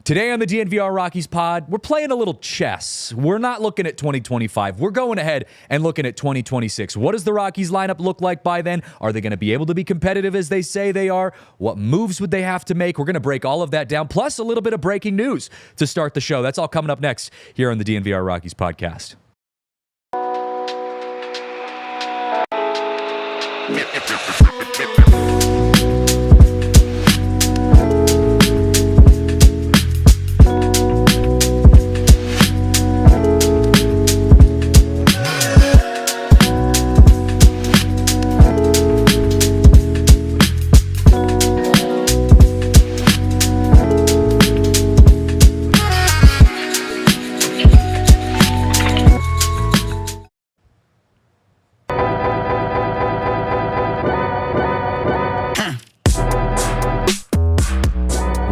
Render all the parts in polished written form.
Today on the DNVR Rockies pod, we're playing a little chess. We're not looking at 2025. We're going ahead and looking at 2026. What does the Rockies lineup look like by then? Are they going to be able to be competitive as they say they are? What moves would they have to make? We're going to break all of that down, plus a little bit of breaking news to start the show. That's all coming up next here on the DNVR Rockies podcast.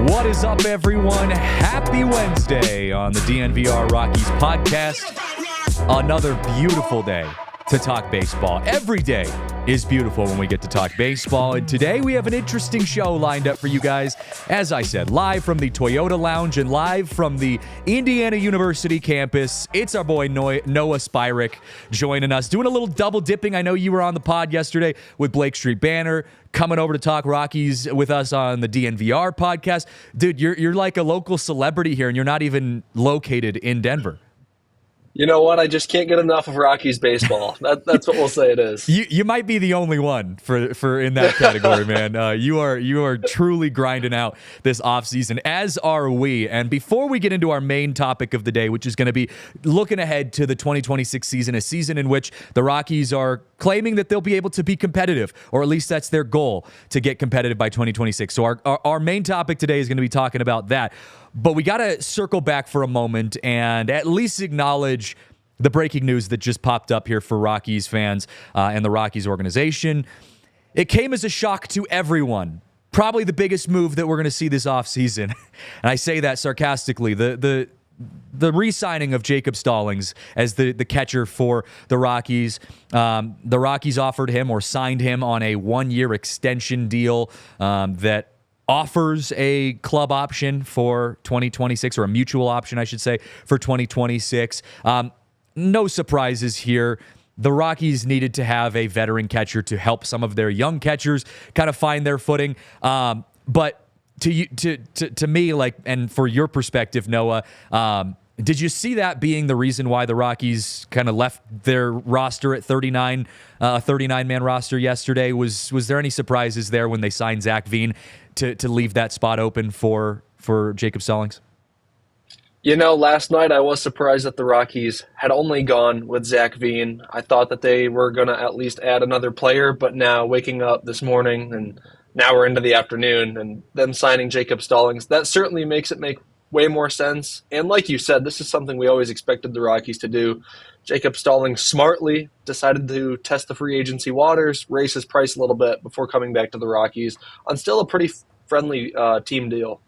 What is up, everyone? Happy Wednesday on the DNVR Rockies podcast. Another beautiful day to talk baseball. Every day is beautiful when we get to talk baseball, and today we have an interesting show lined up for you guys. As I said, live from the Toyota Lounge and live from the Indiana University campus, it's our boy Noah Spirek joining us, doing a little double dipping. I know you were on the pod yesterday with Blake Street Banner, coming over to talk Rockies with us on the DNVR podcast. Dude, you're like a local celebrity here, and you're not even located in Denver. You know what? I just can't get enough of Rockies baseball. That's what we'll say it is. You might be the only one for in that category, man. You are truly grinding out this offseason, as are we. And before we get into our main topic of the day, which is going to be looking ahead to the 2026 season, a season in which the Rockies are claiming that they'll be able to be competitive, or at least that's their goal, to get competitive by 2026. So our main topic today is going to be talking about that. But we got to circle back for a moment and at least acknowledge the breaking news that just popped up here for Rockies fans and the Rockies organization. It came as a shock to everyone. Probably the biggest move that we're going to see this offseason. And I say that sarcastically. The re-signing of Jacob Stallings as the catcher for the Rockies. The Rockies offered him or signed him on a one-year extension deal that offers a club option for 2026, or a mutual option, I should say, for 2026. No surprises here. The Rockies needed to have a veteran catcher to help some of their young catchers kind of find their footing. But to me, like, and for your perspective, Noah, did you see that being the reason why the Rockies kind of left their roster at 39, 39-man roster yesterday? Was there any surprises there when they signed Zach Veen to leave that spot open for Jacob Stallings? You know, last night I was surprised that the Rockies had only gone with Zach Veen. I thought that they were going to at least add another player, but now waking up this morning and now we're into the afternoon and them signing Jacob Stallings, that certainly makes it make way more sense. And like you said, this is something we always expected the Rockies to do. Jacob Stallings smartly decided to test the free agency waters, raise his price a little bit before coming back to the Rockies on still a pretty friendly team deal.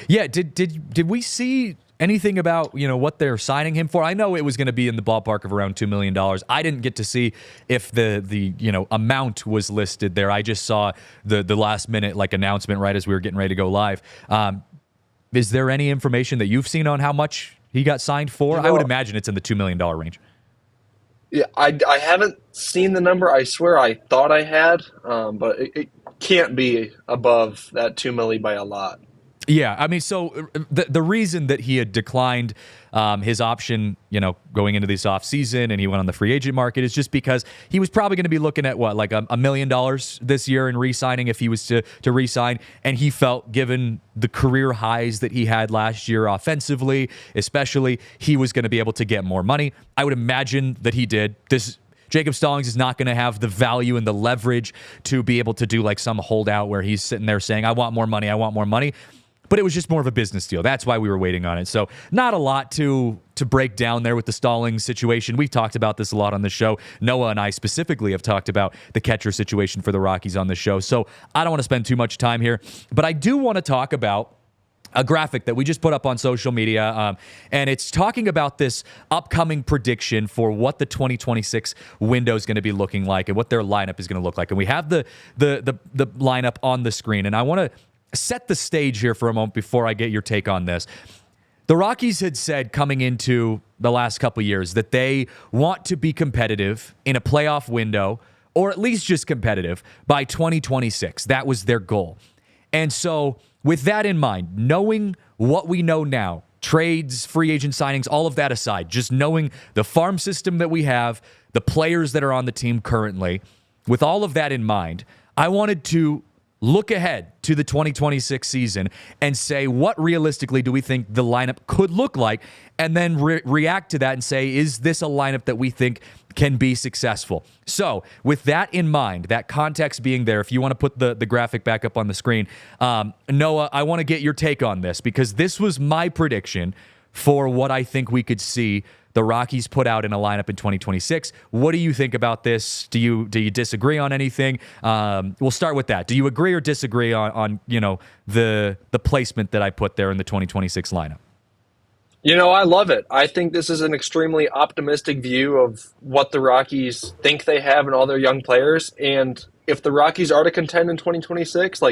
Yeah, did we see anything about, what they're signing him for? I know it was going to be in the ballpark of around $2 million. I didn't get to see if the amount was listed there. I just saw the last minute announcement right as we were getting ready to go live. Is there any information that you've seen on how much he got signed for? I would imagine it's in the $2 million range. Yeah, I haven't seen the number. I swear I thought I had, but it can't be above that $2 million by a lot. Yeah, I mean, so the reason that he had declined his option, going into this offseason and he went on the free agent market is just because he was probably going to be looking at $1 million this year in re-signing if he was to re-sign. And he felt, given the career highs that he had last year offensively, especially, he was going to be able to get more money. I would imagine that he did. Jacob Stallings is not going to have the value and the leverage to be able to do some holdout where he's sitting there saying, I want more money, I want more money. But it was just more of a business deal. That's why we were waiting on it. So not a lot to break down there with the Stallings situation. We've talked about this a lot on the show. Noah and I specifically have talked about the catcher situation for the Rockies on the show. So I don't want to spend too much time here. But I do want to talk about a graphic that we just put up on social media, and it's talking about this upcoming prediction for what the 2026 window is going to be looking like and what their lineup is going to look like. And we have the lineup on the screen, and I want to set the stage here for a moment before I get your take on this. The Rockies had said coming into the last couple years that they want to be competitive in a playoff window, or at least just competitive, by 2026. That was their goal. And so with that in mind, knowing what we know now, trades, free agent signings, all of that aside, just knowing the farm system that we have, the players that are on the team currently, with all of that in mind, I wanted to look ahead to the 2026 season and say, what realistically do we think the lineup could look like? And then react to that and say, is this a lineup that we think can be successful? So with that in mind, that context being there, if you want to put the graphic back up on the screen, Noah, I want to get your take on this, because this was my prediction for what I think we could see the Rockies put out in a lineup in 2026. What do you think about this? Do you disagree on anything? We'll start with that. Do you agree or disagree on the placement that I put there in the 2026 lineup? I love it. I think this is an extremely optimistic view of what the Rockies think they have in all their young players. And if the Rockies are to contend in 2026,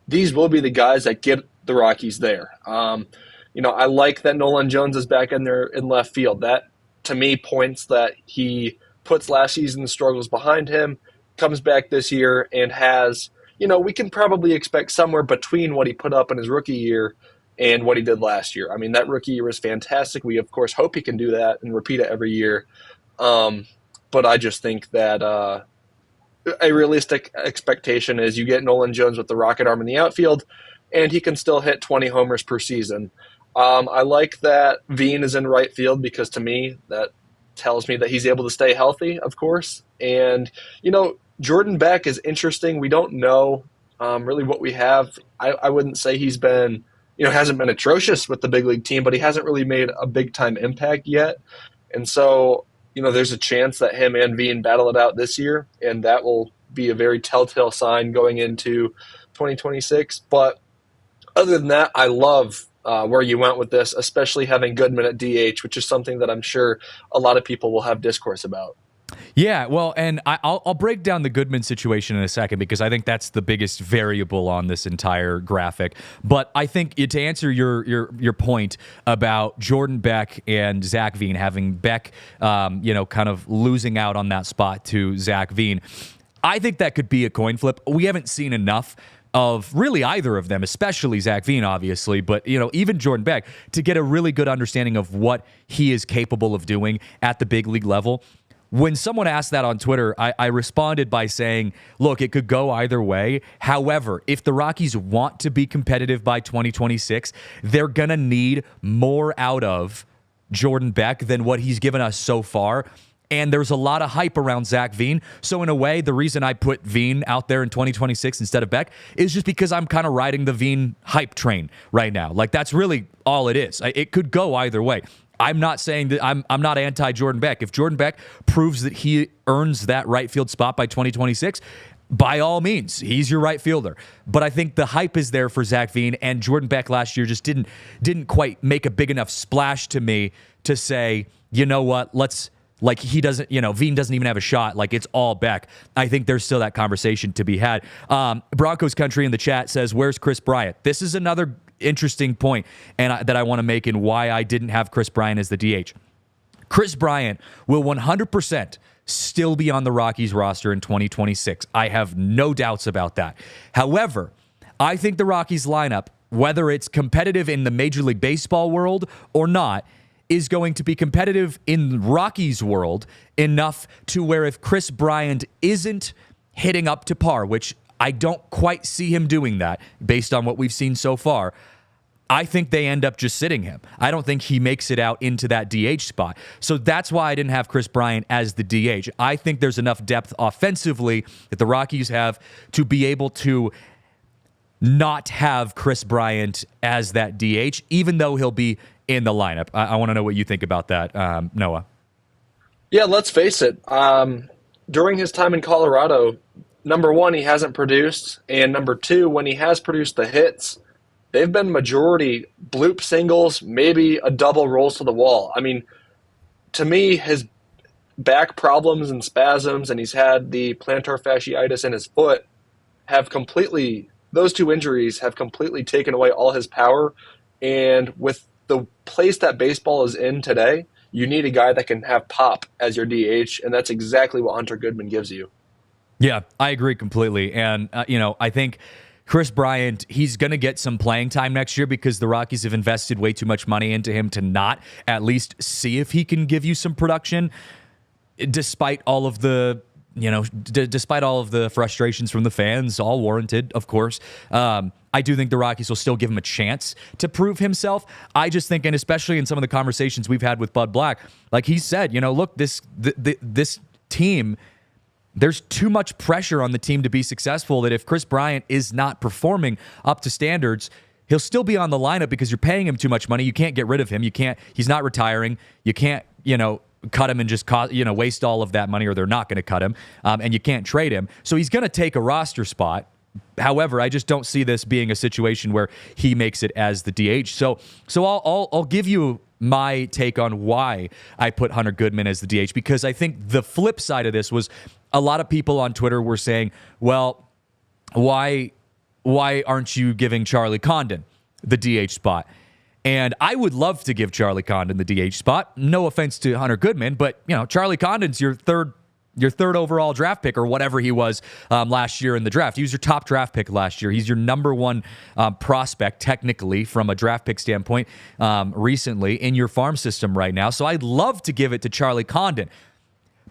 these will be the guys that get the Rockies there. I like that Nolan Jones is back in there in left field. That, to me, points that he puts last season's struggles behind him, comes back this year, and has, we can probably expect somewhere between what he put up in his rookie year and what he did last year. I mean, that rookie year was fantastic. We, of course, hope he can do that and repeat it every year. But I just think that a realistic expectation is you get Nolan Jones with the rocket arm in the outfield, and he can still hit 20 homers per season. I like that Veen is in right field, because to me that tells me that he's able to stay healthy, of course. And, Jordan Beck is interesting. We don't know really what we have. I wouldn't say he's been, hasn't been atrocious with the big league team, but he hasn't really made a big-time impact yet. And so, there's a chance that him and Veen battle it out this year, and that will be a very telltale sign going into 2026. But other than that, I love where you went with this, especially having Goodman at DH, which is something that I'm sure a lot of people will have discourse about. Yeah, well, and I'll break down the Goodman situation in a second, because I think that's the biggest variable on this entire graphic. But I think to answer your point about Jordan Beck and Zach Veen, having Beck, kind of losing out on that spot to Zach Veen, I think that could be a coin flip. We haven't seen enough of really either of them, especially Zach Veen, obviously, but even Jordan Beck, to get a really good understanding of what he is capable of doing at the big league level. When someone asked that on Twitter, I responded by saying, look, it could go either way. However, if the Rockies want to be competitive by 2026, they're going to need more out of Jordan Beck than what he's given us so far. And there's a lot of hype around Zach Veen. So in a way, the reason I put Veen out there in 2026 instead of Beck is just because I'm kind of riding the Veen hype train right now. That's really all it is. It could go either way. I'm not saying that I'm not anti-Jordan Beck. If Jordan Beck proves that he earns that right field spot by 2026, by all means, he's your right fielder. But I think the hype is there for Zach Veen, and Jordan Beck last year just didn't quite make a big enough splash to me to say, you know what, he doesn't, Veen doesn't even have a shot. It's all Beck. I think there's still that conversation to be had. Broncos Country in the chat says, where's Chris Bryant? This is another interesting point that I want to make in why I didn't have Chris Bryant as the DH. Chris Bryant will 100% still be on the Rockies roster in 2026. I have no doubts about that. However, I think the Rockies lineup, whether it's competitive in the Major League Baseball world or not, is going to be competitive in Rockies world enough to where if Chris Bryant isn't hitting up to par, which I don't quite see him doing that based on what we've seen so far, I think they end up just sitting him. I don't think he makes it out into that DH spot. So that's why I didn't have Chris Bryant as the DH. I think there's enough depth offensively that the Rockies have to be able to not have Chris Bryant as that DH, even though he'll be in the lineup. I want to know what you think about that, Noah. Yeah, let's face it. During his time in Colorado, number one, he hasn't produced, and number two, when he has produced the hits, they've been majority bloop singles, maybe a double rolls to the wall. I mean, to me, his back problems and spasms, and he's had the plantar fasciitis in his foot, have completely those two injuries have completely taken away all his power. And with the place that baseball is in today, you need a guy that can have pop as your DH, and that's exactly what Hunter Goodman gives you. Yeah, I agree completely. And, I think Chris Bryant, he's going to get some playing time next year because the Rockies have invested way too much money into him to not at least see if he can give you some production, despite all of the despite all of the frustrations from the fans, all warranted, of course. I do think the Rockies will still give him a chance to prove himself. I just think, and especially in some of the conversations we've had with Bud Black, like he said, look, this team, there's too much pressure on the team to be successful that if Chris Bryant is not performing up to standards, he'll still be on the lineup because you're paying him too much money. You can't get rid of him. He's not retiring. You can't, cut him and just waste all of that money, or they're not going to cut him, and you can't trade him. So he's going to take a roster spot. However, I just don't see this being a situation where he makes it as the DH. So I'll give you my take on why I put Hunter Goodman as the DH, because I think the flip side of this was a lot of people on Twitter were saying, well, why aren't you giving Charlie Condon the DH spot? And I would love to give Charlie Condon the DH spot. No offense to Hunter Goodman, but Charlie Condon's your third overall draft pick, or whatever he was last year in the draft. He was your top draft pick last year. He's your number one prospect, technically, from a draft pick standpoint, recently in your farm system right now. So I'd love to give it to Charlie Condon.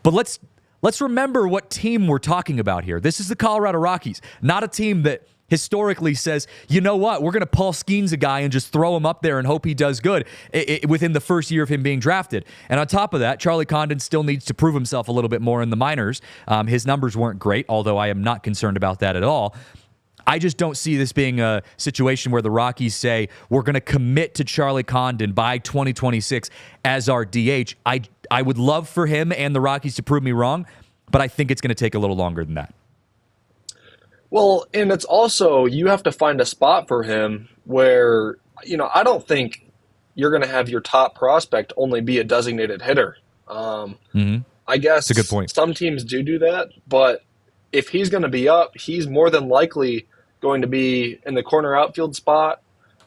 But let's remember what team we're talking about here. This is the Colorado Rockies, not a team that historically says, you know what, we're going to Paul Skeens a guy and just throw him up there and hope he does good within the first year of him being drafted. And on top of that, Charlie Condon still needs to prove himself a little bit more in the minors. His numbers weren't great, although I am not concerned about that at all. I just don't see this being a situation where the Rockies say, we're going to commit to Charlie Condon by 2026 as our DH. I would love for him and the Rockies to prove me wrong, but I think it's going to take a little longer than that. Well, and it's also, you have to find a spot for him where, I don't think you're going to have your top prospect only be a designated hitter. I guess that's a good point. Some teams do that, but if he's going to be up, he's more than likely going to be in the corner outfield spot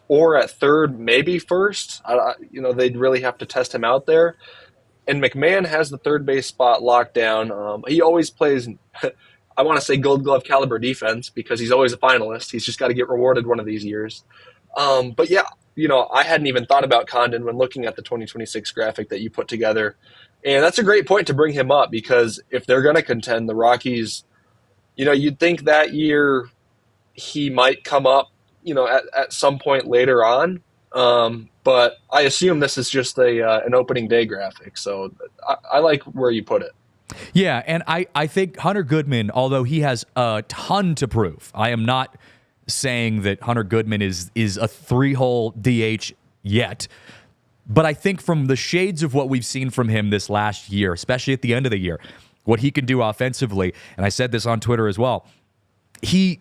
or at third, maybe first. They'd really have to test him out there. And McMahon has the third base spot locked down. He always plays, I want to say, Gold Glove caliber defense because he's always a finalist. He's just got to get rewarded one of these years. But yeah, I hadn't even thought about Condon when looking at the 2026 graphic that you put together. And that's a great point to bring him up because if they're going to contend, the Rockies, you'd think that year he might come up, at some point later on. But I assume this is just an opening day graphic. So I like where you put it. Yeah, and I think Hunter Goodman, although he has a ton to prove, I am not saying that Hunter Goodman is a three-hole DH yet, but I think from the shades of what we've seen from him this last year, especially at the end of the year, what he can do offensively, and I said this on Twitter as well, he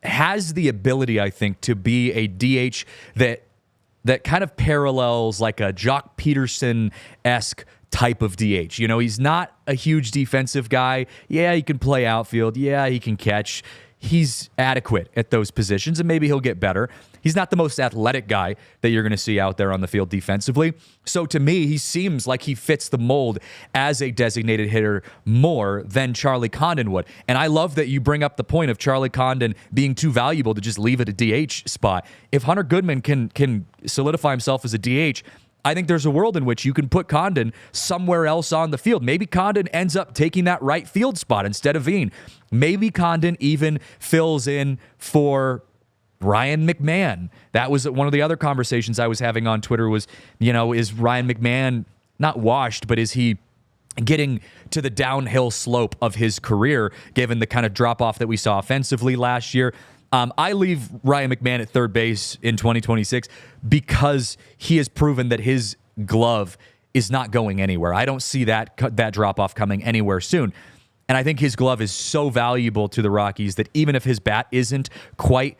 has the ability, I think, to be a DH that kind of parallels like a Jock Peterson-esque type of DH. He's not a huge defensive guy. Yeah, he can play outfield. Yeah, he can catch. He's adequate at those positions, and maybe he'll get better. He's not the most athletic guy that you're going to see out there on the field defensively. So to me, he seems like he fits the mold as a designated hitter more than Charlie Condon would. And I love that you bring up the point of Charlie Condon being too valuable to just leave at a DH spot. If Hunter Goodman can solidify himself as a DH, I think there's a world in which you can put Condon somewhere else on the field. Maybe Condon ends up taking that right field spot instead of Veen. Maybe Condon even fills in for Ryan McMahon. That was one of the other conversations I was having on Twitter was, is Ryan McMahon not washed, but is he getting to the downhill slope of his career, given the kind of drop-off that we saw offensively last year? I leave Ryan McMahon at third base in 2026 because he has proven that his glove is not going anywhere. I don't see that drop-off coming anywhere soon. And I think his glove is so valuable to the Rockies that even if his bat isn't quite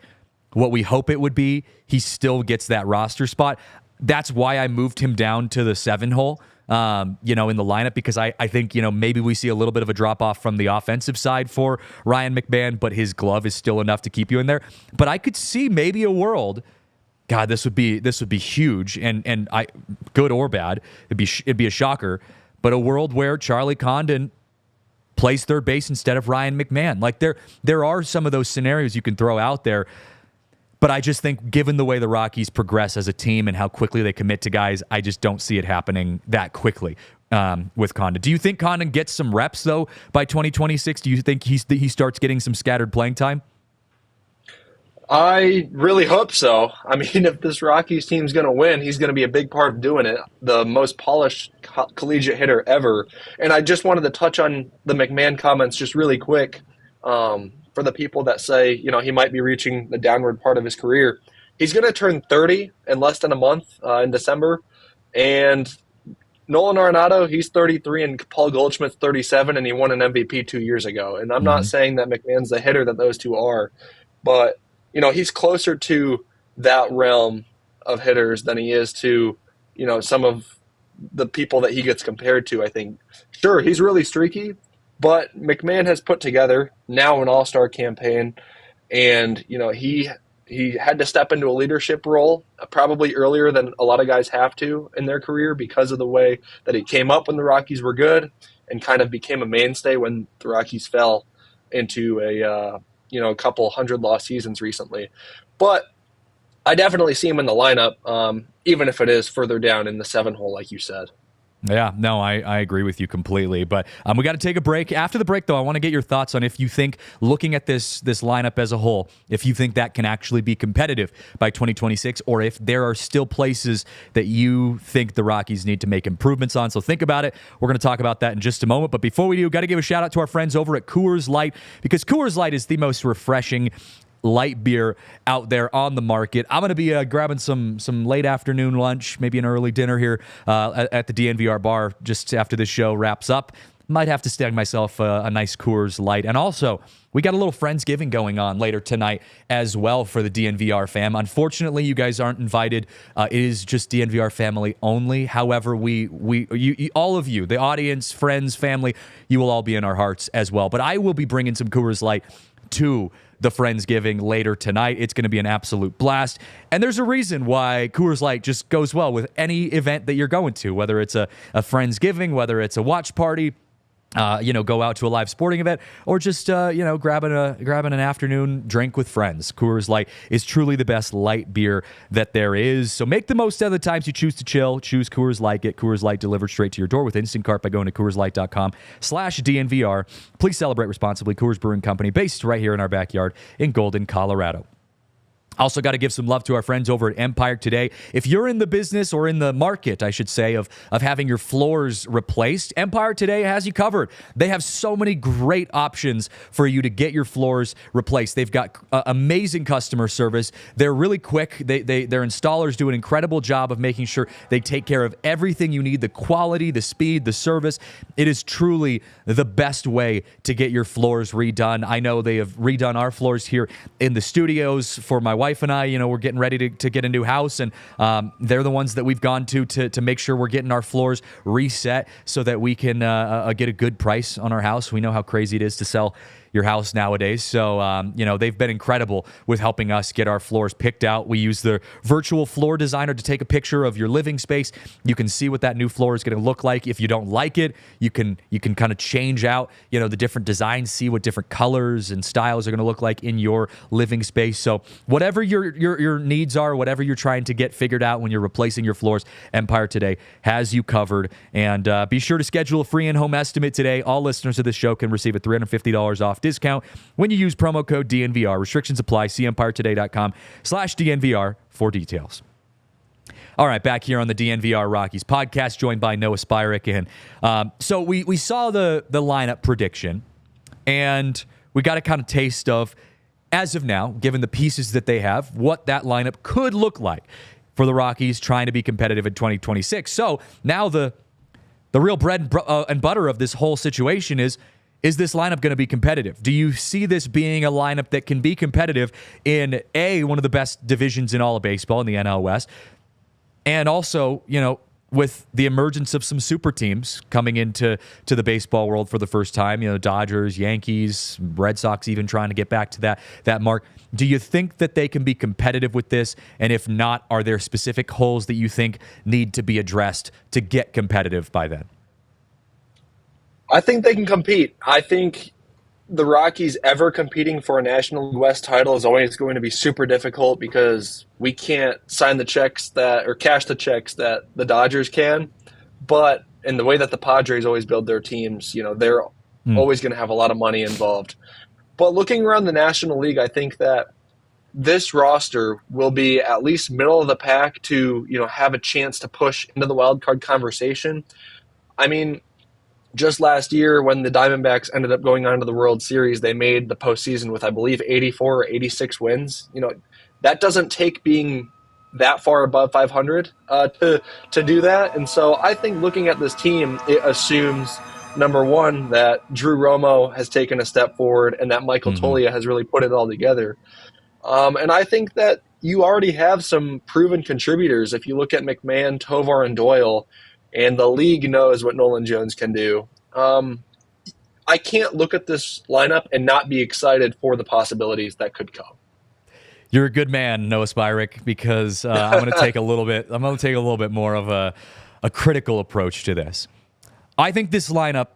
what we hope it would be, he still gets that roster spot. That's why I moved him down to the 7 hole in the lineup, because I think, maybe we see a little bit of a drop off from the offensive side for Ryan McMahon, but his glove is still enough to keep you in there. But I could see maybe a world. God, this would be huge, and good or bad, it'd be a shocker. But a world where Charlie Condon plays third base instead of Ryan McMahon. Like there are some of those scenarios you can throw out there. But I just think, given the way the Rockies progress as a team and how quickly they commit to guys, I just don't see it happening that quickly with Condon. Do you think Condon gets some reps, though, by 2026? Do you think he starts getting some scattered playing time? I really hope so. I mean, if this Rockies team's going to win, he's going to be a big part of doing it. The most polished collegiate hitter ever. And I just wanted to touch on the McMahon comments just really quick. For the people that say, he might be reaching the downward part of his career. He's going to turn 30 in less than a month in December. And Nolan Arenado, he's 33, and Paul Goldschmidt's 37, and he won an MVP 2 years ago. And I'm not saying that McMahon's the hitter that those two are, but he's closer to that realm of hitters than he is to, some of the people that he gets compared to, I think. Sure, he's really streaky, but McMahon has put together now an all-star campaign, and, he had to step into a leadership role probably earlier than a lot of guys have to in their career because of the way that he came up when the Rockies were good and kind of became a mainstay when the Rockies fell into a couple 100-loss seasons recently. But I definitely see him in the lineup, even if it is further down in the 7-hole, like you said. Yeah, no, I agree with you completely. But we got to take a break. After the break, though, I want to get your thoughts on if you think, looking at this lineup as a whole, if you think that can actually be competitive by 2026, or if there are still places that you think the Rockies need to make improvements on. So think about it. We're going to talk about that in just a moment. But before we do, got to give a shout out to our friends over at Coors Light, because Coors Light is the most refreshing light beer out there on the market. I'm going to be grabbing some late afternoon lunch, maybe an early dinner here at the DNVR bar just after this show wraps up. Might have to snag myself a nice Coors Light. And also, we got a little Friendsgiving going on later tonight as well for the DNVR fam. Unfortunately, you guys aren't invited. It is just DNVR family only. However, you, all of you, the audience, friends, family, you will all be in our hearts as well. But I will be bringing some Coors Light to the Friendsgiving later tonight. It's going to be an absolute blast. And there's a reason why Coors Light just goes well with any event that you're going to, whether it's a Friendsgiving, whether it's a watch party, go out to a live sporting event, or just, grabbing an afternoon drink with friends. Coors Light is truly the best light beer that there is. So make the most of the times you choose to chill. Choose Coors Light. Get Coors Light delivered straight to your door with Instant Cart by going to CoorsLight.com/DNVR. Please celebrate responsibly. Coors Brewing Company, based right here in our backyard in Golden, Colorado. Also got to give some love to our friends over at Empire Today. If you're in the business, or in the market, I should say, of having your floors replaced, Empire Today has you covered. They have so many great options for you to get your floors replaced. They've got amazing customer service. They're really quick. Their installers do an incredible job of making sure they take care of everything you need, the quality, the speed, the service. It is truly the best way to get your floors redone. I know they have redone our floors here in the studios for my wife and I. We're getting ready to get a new house, and they're the ones that we've gone to make sure we're getting our floors reset so that we can get a good price on our house. We know how crazy it is to sell your house nowadays. So, they've been incredible with helping us get our floors picked out. We use the virtual floor designer to take a picture of your living space. You can see what that new floor is going to look like. If you don't like it, you can kind of change out, the different designs, see what different colors and styles are going to look like in your living space. So whatever your needs are, whatever you're trying to get figured out when you're replacing your floors, Empire Today has you covered. And be sure to schedule a free in-home estimate today. All listeners of this show can receive a $350 off discount when you use promo code DNVR. Restrictions apply. See EmpireToday.com/DNVR for details. All right, back here on the DNVR Rockies podcast, joined by Noah Spirek. And so we saw the lineup prediction, and we got a kind of taste of, as of now, given the pieces that they have, what that lineup could look like for the Rockies trying to be competitive in 2026. So now the real bread and butter of this whole situation is this lineup going to be competitive? Do you see this being a lineup that can be competitive in one of the best divisions in all of baseball, in the NL West? And also, with the emergence of some super teams coming into the baseball world for the first time, Dodgers, Yankees, Red Sox even trying to get back to that mark. Do you think that they can be competitive with this? And if not, are there specific holes that you think need to be addressed to get competitive by then? I think they can compete. I think the Rockies ever competing for a National League West title is always going to be super difficult because we can't sign the checks or cash the checks that the Dodgers can. But in the way that the Padres always build their teams, they're always going to have a lot of money involved. But looking around the National League, I think that this roster will be at least middle of the pack to, have a chance to push into the wild card conversation. I mean, just last year when the Diamondbacks ended up going on to the World Series, they made the postseason with, I believe, 84 or 86 wins. That doesn't take being that far above 500 to do that. And so I think looking at this team, it assumes, number one, that Drew Romo has taken a step forward and that Michael Toglia has really put it all together. And I think that you already have some proven contributors. If you look at McMahon, Tovar, and Doyle, and the league knows what Nolan Jones can do. I can't look at this lineup and not be excited for the possibilities that could come. You're a good man, Noah Spirek, because I'm going to take a little bit more of a critical approach to this. I think this lineup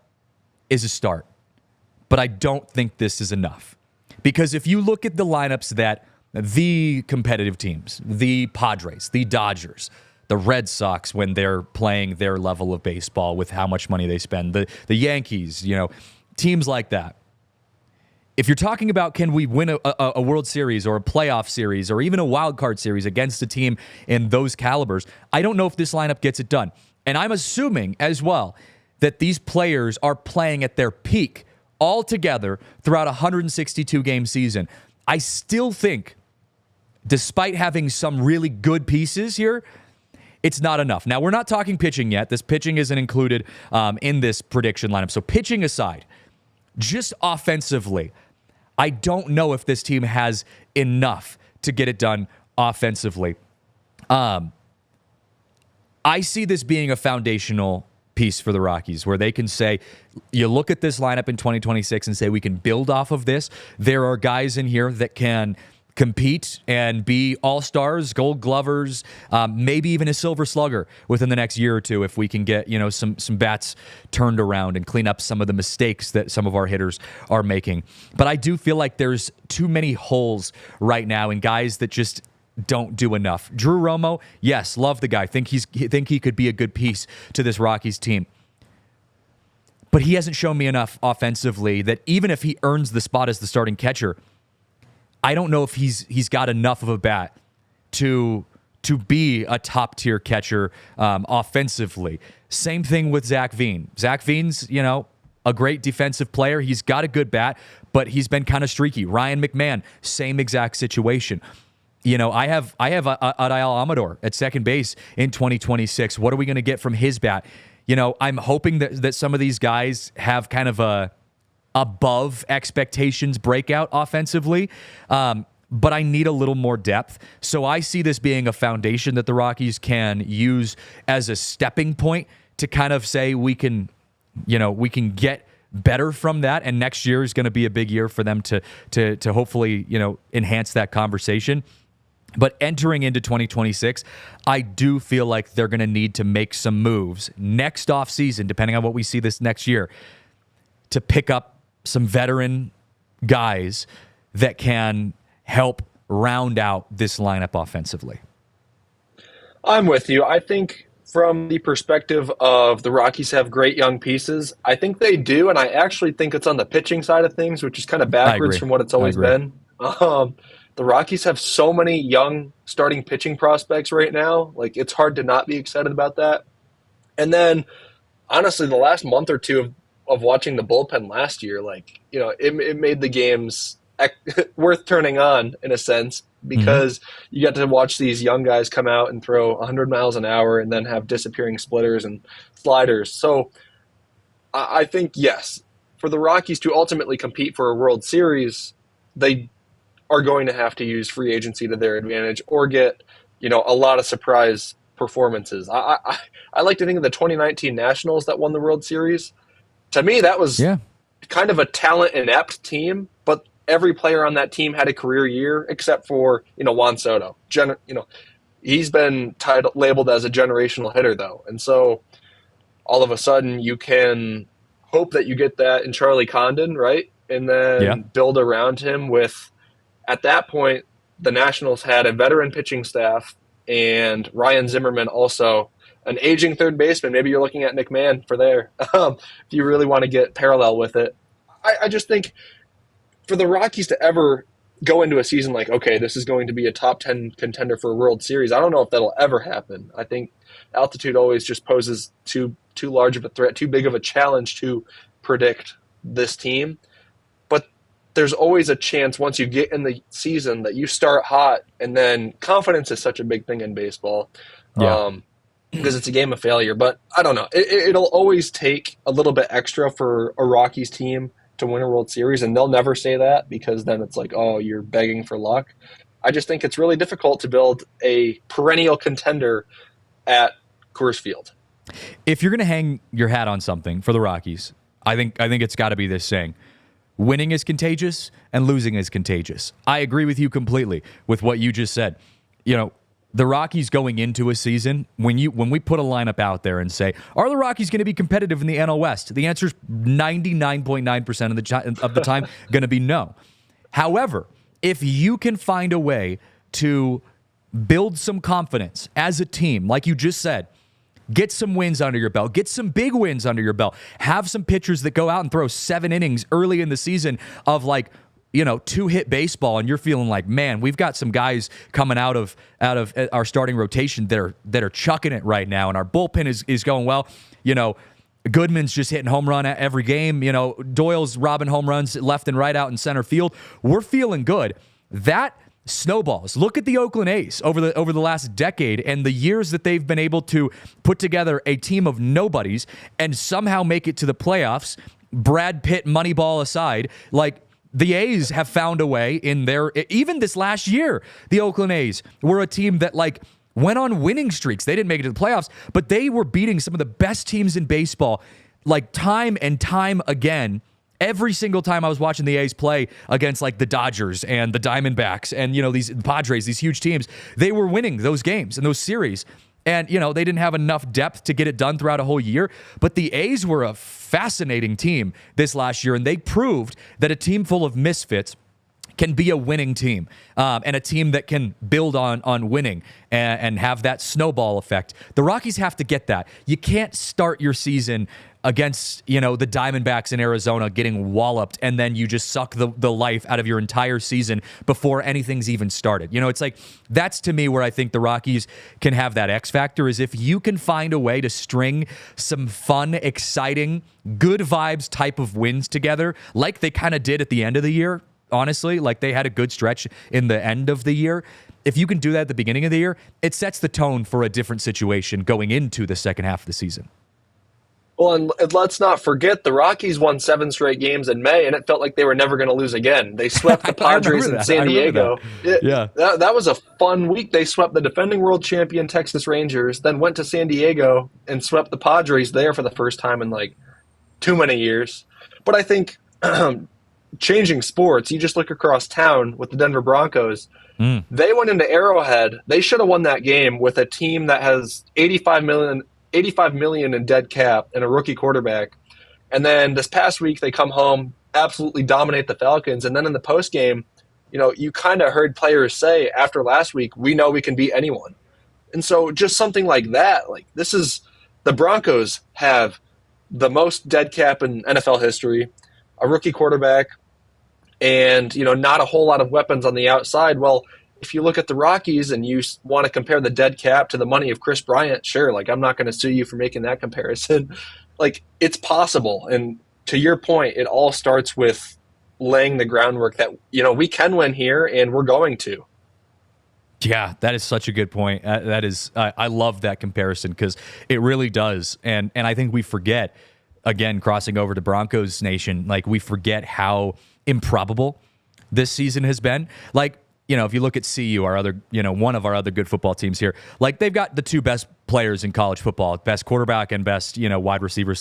is a start, but I don't think this is enough. Because if you look at the lineups that the competitive teams, the Padres, the Dodgers, the Red Sox, when they're playing their level of baseball with how much money they spend, the Yankees, teams like that. If you're talking about can we win a World Series or a playoff series or even a wild card series against a team in those calibers, I don't know if this lineup gets it done. And I'm assuming as well that these players are playing at their peak all together throughout a 162-game season. I still think, despite having some really good pieces here, it's not enough. Now, we're not talking pitching yet. This pitching isn't included in this prediction lineup. So pitching aside, just offensively, I don't know if this team has enough to get it done offensively. I see this being a foundational piece for the Rockies where they can say, you look at this lineup in 2026 and say, we can build off of this. There are guys in here that can compete and be all-stars, gold glovers, maybe even a silver slugger within the next year or two if we can get, some bats turned around and clean up some of the mistakes that some of our hitters are making. But I do feel like there's too many holes right now in guys that just don't do enough. Drew Romo, yes, love the guy. Think he could be a good piece to this Rockies team. But he hasn't shown me enough offensively that even if he earns the spot as the starting catcher, I don't know if he's got enough of a bat to be a top-tier catcher offensively. Same thing with Zach Veen. Zach Veen's, a great defensive player. He's got a good bat, but he's been kind of streaky. Ryan McMahon, same exact situation. I have Adael Amador at second base in 2026. What are we going to get from his bat? I'm hoping that some of these guys have kind of a above expectations breakout offensively, but I need a little more depth. So I see this being a foundation that the Rockies can use as a stepping point to kind of say we can get better from that, and next year is going to be a big year for them to hopefully enhance that conversation. But entering into 2026, I do feel like they're going to need to make some moves next offseason, depending on what we see this next year, to pick up some veteran guys that can help round out this lineup offensively. I'm with you. I think from the perspective of the Rockies have great young pieces, I think they do, and I actually think it's on the pitching side of things, which is kind of backwards from what it's always been. The Rockies have so many young starting pitching prospects right now. Like, it's hard to not be excited about that. And then, honestly, the last month or two of watching the bullpen last year, it made the games worth turning on in a sense, because you got to watch these young guys come out and throw 100 miles an hour and then have disappearing splitters and sliders. So I think, yes, for the Rockies to ultimately compete for a World Series, they are going to have to use free agency to their advantage or get, a lot of surprise performances. I like to think of the 2019 Nationals that won the World Series. To me, that was kind of a talent inept team, but every player on that team had a career year except for, Juan Soto. He's been labeled as a generational hitter, though. And so all of a sudden you can hope that you get that in Charlie Condon, right? And then build around him with, at that point, the Nationals had a veteran pitching staff and Ryan Zimmerman also an aging third baseman. Maybe you're looking at Nick Mann for there. If you really want to get parallel with it. I just think for the Rockies to ever go into a season like, okay, this is going to be a top 10 contender for a World Series, I don't know if that'll ever happen. I think altitude always just poses too large of a threat, too big of a challenge to predict this team. But there's always a chance once you get in the season that you start hot, and then confidence is such a big thing in baseball. Because it's a game of failure. But I don't know. It'll always take a little bit extra for a Rockies team to win a World Series, and they'll never say that because then it's like, oh, you're begging for luck. I just think it's really difficult to build a perennial contender at Coors Field. If you're going to hang your hat on something for the Rockies, I think it's got to be this saying: winning is contagious and losing is contagious. I agree with you completely with what you just said. The Rockies going into a season, when we put a lineup out there and say, are the Rockies going to be competitive in the NL West? The answer is 99.9% of the time going to be no. However, if you can find a way to build some confidence as a team, like you just said, get some wins under your belt, get some big wins under your belt, have some pitchers that go out and throw 7 innings early in the season of 2-hit baseball, and you're feeling like, man, we've got some guys coming out of our starting rotation that are chucking it right now, and our bullpen is going well. Goodman's just hitting home run at every game. Doyle's robbing home runs left and right out in center field. We're feeling good. That snowballs. Look at the Oakland A's over the last decade and the years that they've been able to put together a team of nobodies and somehow make it to the playoffs. Brad Pitt, Moneyball aside, the A's have found a way even this last year, the Oakland A's were a team that went on winning streaks. They didn't make it to the playoffs, but they were beating some of the best teams in baseball, time and time again. Every single time I was watching the A's play against the Dodgers and the Diamondbacks and, these Padres, these huge teams, they were winning those games and those series. And, they didn't have enough depth to get it done throughout a whole year. But the A's were a fascinating team this last year, and they proved that a team full of misfits can be a winning team, and a team that can build on winning and have that snowball effect. The Rockies have to get that. You can't start your season against, the Diamondbacks in Arizona getting walloped, and then you just suck the life out of your entire season before anything's even started. It's that's to me where I think the Rockies can have that X factor, is if you can find a way to string some fun, exciting, good vibes type of wins together, like they kind of did at the end of the year, honestly, they had a good stretch in the end of the year. If you can do that at the beginning of the year, it sets the tone for a different situation going into the second half of the season. Well, and let's not forget, the Rockies won 7 straight games in May, and it felt like they were never going to lose again. They swept the Padres in San Diego. That was a fun week. They swept the defending world champion Texas Rangers, then went to San Diego and swept the Padres there for the first time in too many years. But I think changing sports, you just look across town with the Denver Broncos. They went into Arrowhead. They should have won that game with a team that has $85 million in dead cap and a rookie quarterback. And then this past week they come home, absolutely dominate the Falcons. And then in the post game, you kind of heard players say after last week, we know we can beat anyone. And so just something like that, the Broncos have the most dead cap in NFL history, a rookie quarterback, and, not a whole lot of weapons on the outside. Well, if you look at the Rockies and you want to compare the dead cap to the money of Chris Bryant, sure, I'm not going to sue you for making that comparison. It's possible. And to your point, it all starts with laying the groundwork that, we can win here and we're going to. Yeah, that is such a good point. I love that comparison because it really does. And I think we forget, again, crossing over to Broncos Nation, we forget how improbable this season has been. if you look at CU, our other, one of our other good football teams here, like they've got the two best players in college football, best quarterback and best, wide receiver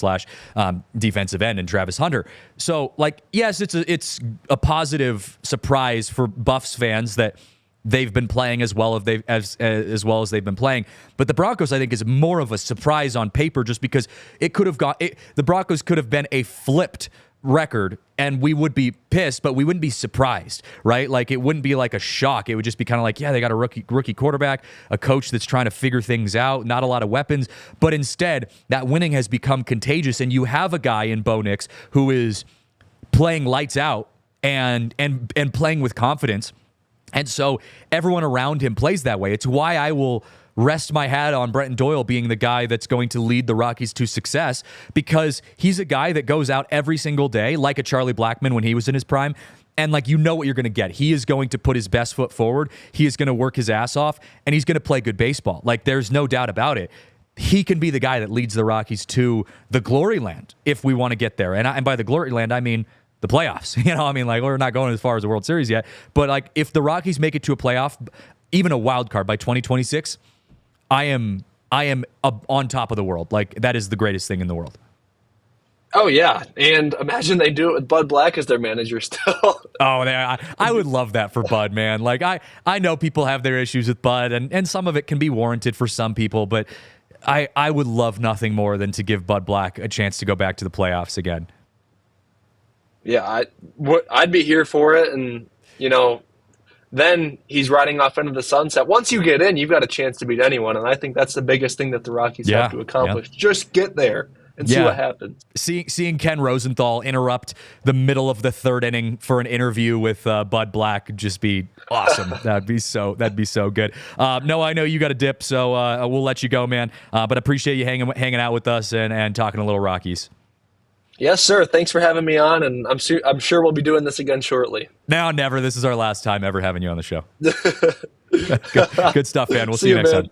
/ defensive end in Travis Hunter. So like, yes, it's a positive surprise for Buffs fans that they've been playing as well as well as they've been playing. But the Broncos, I think, is more of a surprise on paper just because the Broncos could have been a flipped record and we would be pissed, but we wouldn't be surprised, right? Like it wouldn't be like a shock. It would just be kind of like, yeah, they got a rookie quarterback, a coach that's trying to figure things out, not a lot of weapons. But instead, that winning has become contagious, and you have a guy in Bo Nix who is playing lights out and playing with confidence. And so everyone around him plays that way. It's why I will rest my hat on Brenton Doyle being the guy that's going to lead the Rockies to success, because he's a guy that goes out every single day, like a Charlie Blackmon when he was in his prime, and like what you're going to get. He is going to put his best foot forward. He is going to work his ass off, and he's going to play good baseball. Like there's no doubt about it. He can be the guy that leads the Rockies to the glory land if we want to get there. And by the glory land, I mean the playoffs. Like we're not going as far as the World Series yet, but like if the Rockies make it to a playoff, even a wild card by 2026, I am on top of the world. Like that is the greatest thing in the world. Oh yeah, and imagine they do it with Bud Black as their manager still. I would love that for Bud, man. Like I know people have their issues with Bud, and some of it can be warranted for some people, but I would love nothing more than to give Bud Black a chance to go back to the playoffs again. Yeah, I'd be here for it, and then he's riding off into the sunset. Once you get in, you've got a chance to beat anyone, and I think that's the biggest thing that the Rockies have to accomplish. Yeah. Just get there and see what happens. Seeing Ken Rosenthal interrupt the middle of the third inning for an interview with Bud Black would just be awesome. That'd be so good. No, I know you got a dip, so we'll let you go, man. But appreciate you hanging out with us and talking a little Rockies. Yes, sir. Thanks for having me on, and I'm sure we'll be doing this again shortly. No, never. This is our last time ever having you on the show. Good stuff, man. We'll see you next time.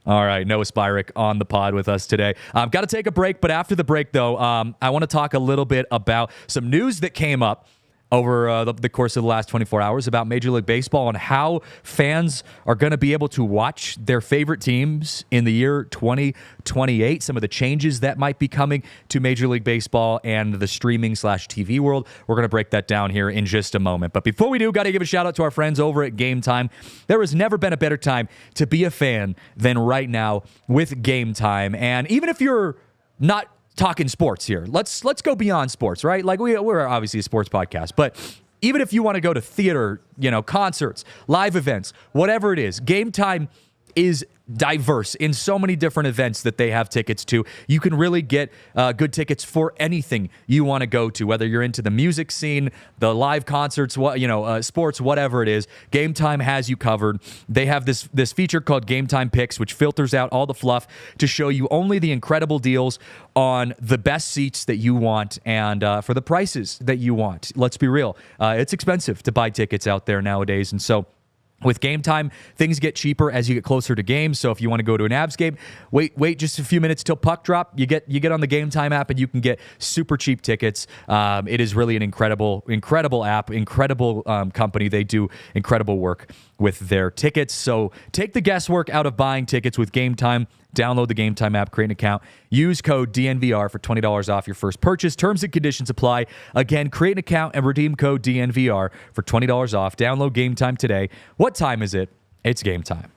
All right, Noah Spirek on the pod with us today. Got to take a break, but after the break, though, I want to talk a little bit about some news that came up over the course of the last 24 hours about Major League Baseball and how fans are going to be able to watch their favorite teams in the year 2028, some of the changes that might be coming to Major League Baseball and the streaming / TV world. We're going to break that down here in just a moment. But before we do, got to give a shout out to our friends over at Game Time. There has never been a better time to be a fan than right now with Game Time. And even if you're not talking sports here, let's go beyond sports, right? Like we're obviously a sports podcast, but even if you want to go to theater, concerts, live events, whatever it is, Game Time is diverse in so many different events that they have tickets to. You can really get good tickets for anything you want to go to, whether you're into the music scene, the live concerts, sports, whatever it is. Game Time has you covered. They have this feature called Game Time Picks, which filters out all the fluff to show you only the incredible deals on the best seats that you want and for the prices that you want. Let's be real. It's expensive to buy tickets out there nowadays, and so with Game Time, things get cheaper as you get closer to games. So if you want to go to an Avs game, wait just a few minutes till puck drop. You get on the Game Time app and you can get super cheap tickets. It is really an incredible app, incredible company. They do incredible work with their tickets. So take the guesswork out of buying tickets with Game Time. Download the Game Time app, create an account, use code DNVR for $20 off your first purchase. Terms and conditions apply. Again, create an account and redeem code DNVR for $20 off. Download Game Time today. What time is it? It's game time.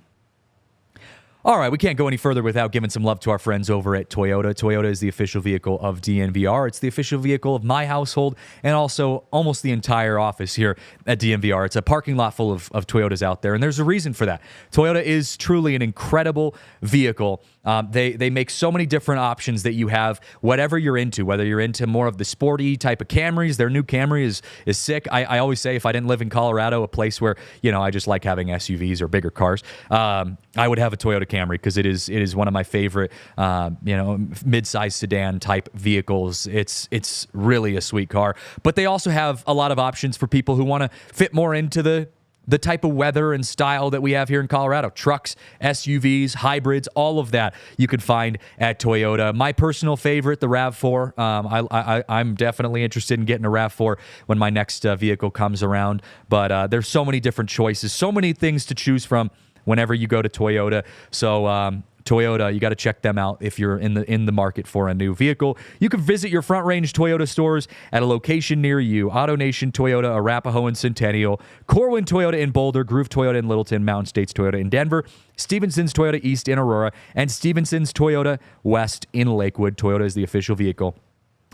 All right, we can't go any further without giving some love to our friends over at Toyota. Toyota is the official vehicle of DNVR. It's the official vehicle of my household and also almost the entire office here at DNVR. It's a parking lot full of Toyotas out there, and there's a reason for that. Toyota is truly an incredible vehicle. They make so many different options that you have, whatever you're into, whether you're into more of the sporty type of Camrys. Their new Camry is sick. I always say if I didn't live in Colorado, a place where, I just like having SUVs or bigger cars, I would have a Toyota Camry because it is one of my favorite, mid-size sedan type vehicles. It's really a sweet car. But they also have a lot of options for people who want to fit more into the the type of weather and style that we have here in Colorado. Trucks, SUVs, hybrids, all of that you could find at Toyota. My personal favorite, the RAV4. I'm definitely interested in getting a RAV4 when my next vehicle comes around. But there's so many different choices, so many things to choose from whenever you go to Toyota. So Toyota, you got to check them out if you're in the market for a new vehicle. You can visit your Front Range Toyota stores at a location near you. AutoNation Toyota, Arapahoe and Centennial, Corwin Toyota in Boulder, Groove Toyota in Littleton, Mountain States Toyota in Denver, Stevenson's Toyota East in Aurora, and Stevenson's Toyota West in Lakewood. Toyota is the official vehicle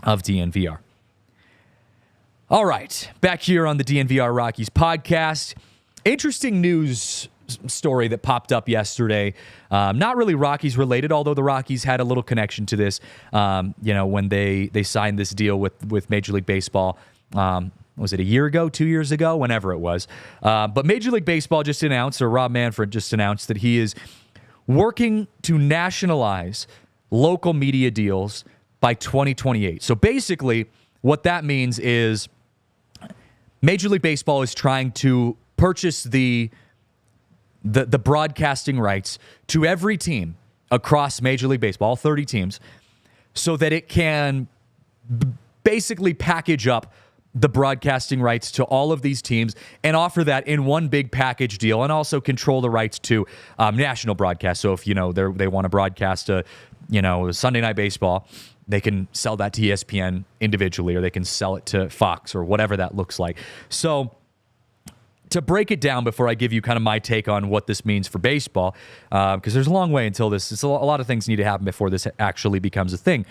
of DNVR. All right, back here on the DNVR Rockies podcast. Interesting news story that popped up yesterday. Not really Rockies related, although the Rockies had a little connection to this, when they signed this deal with Major League Baseball. Was it a year ago, 2 years ago, whenever it was? But Major League Baseball just announced, or Rob Manfred just announced, that he is working to nationalize local media deals by 2028. So basically, what that means is Major League Baseball is trying to purchase the broadcasting rights to every team across Major League Baseball, all 30 teams, so that it can basically package up the broadcasting rights to all of these teams and offer that in one big package deal, and also control the rights to national broadcast. So if they want to broadcast Sunday Night Baseball, they can sell that to ESPN individually, or they can sell it to Fox, or whatever that looks like. So to break it down before I give you kind of my take on what this means for baseball, because there's a long way until this. It's a lot of things need to happen before this actually becomes a thing.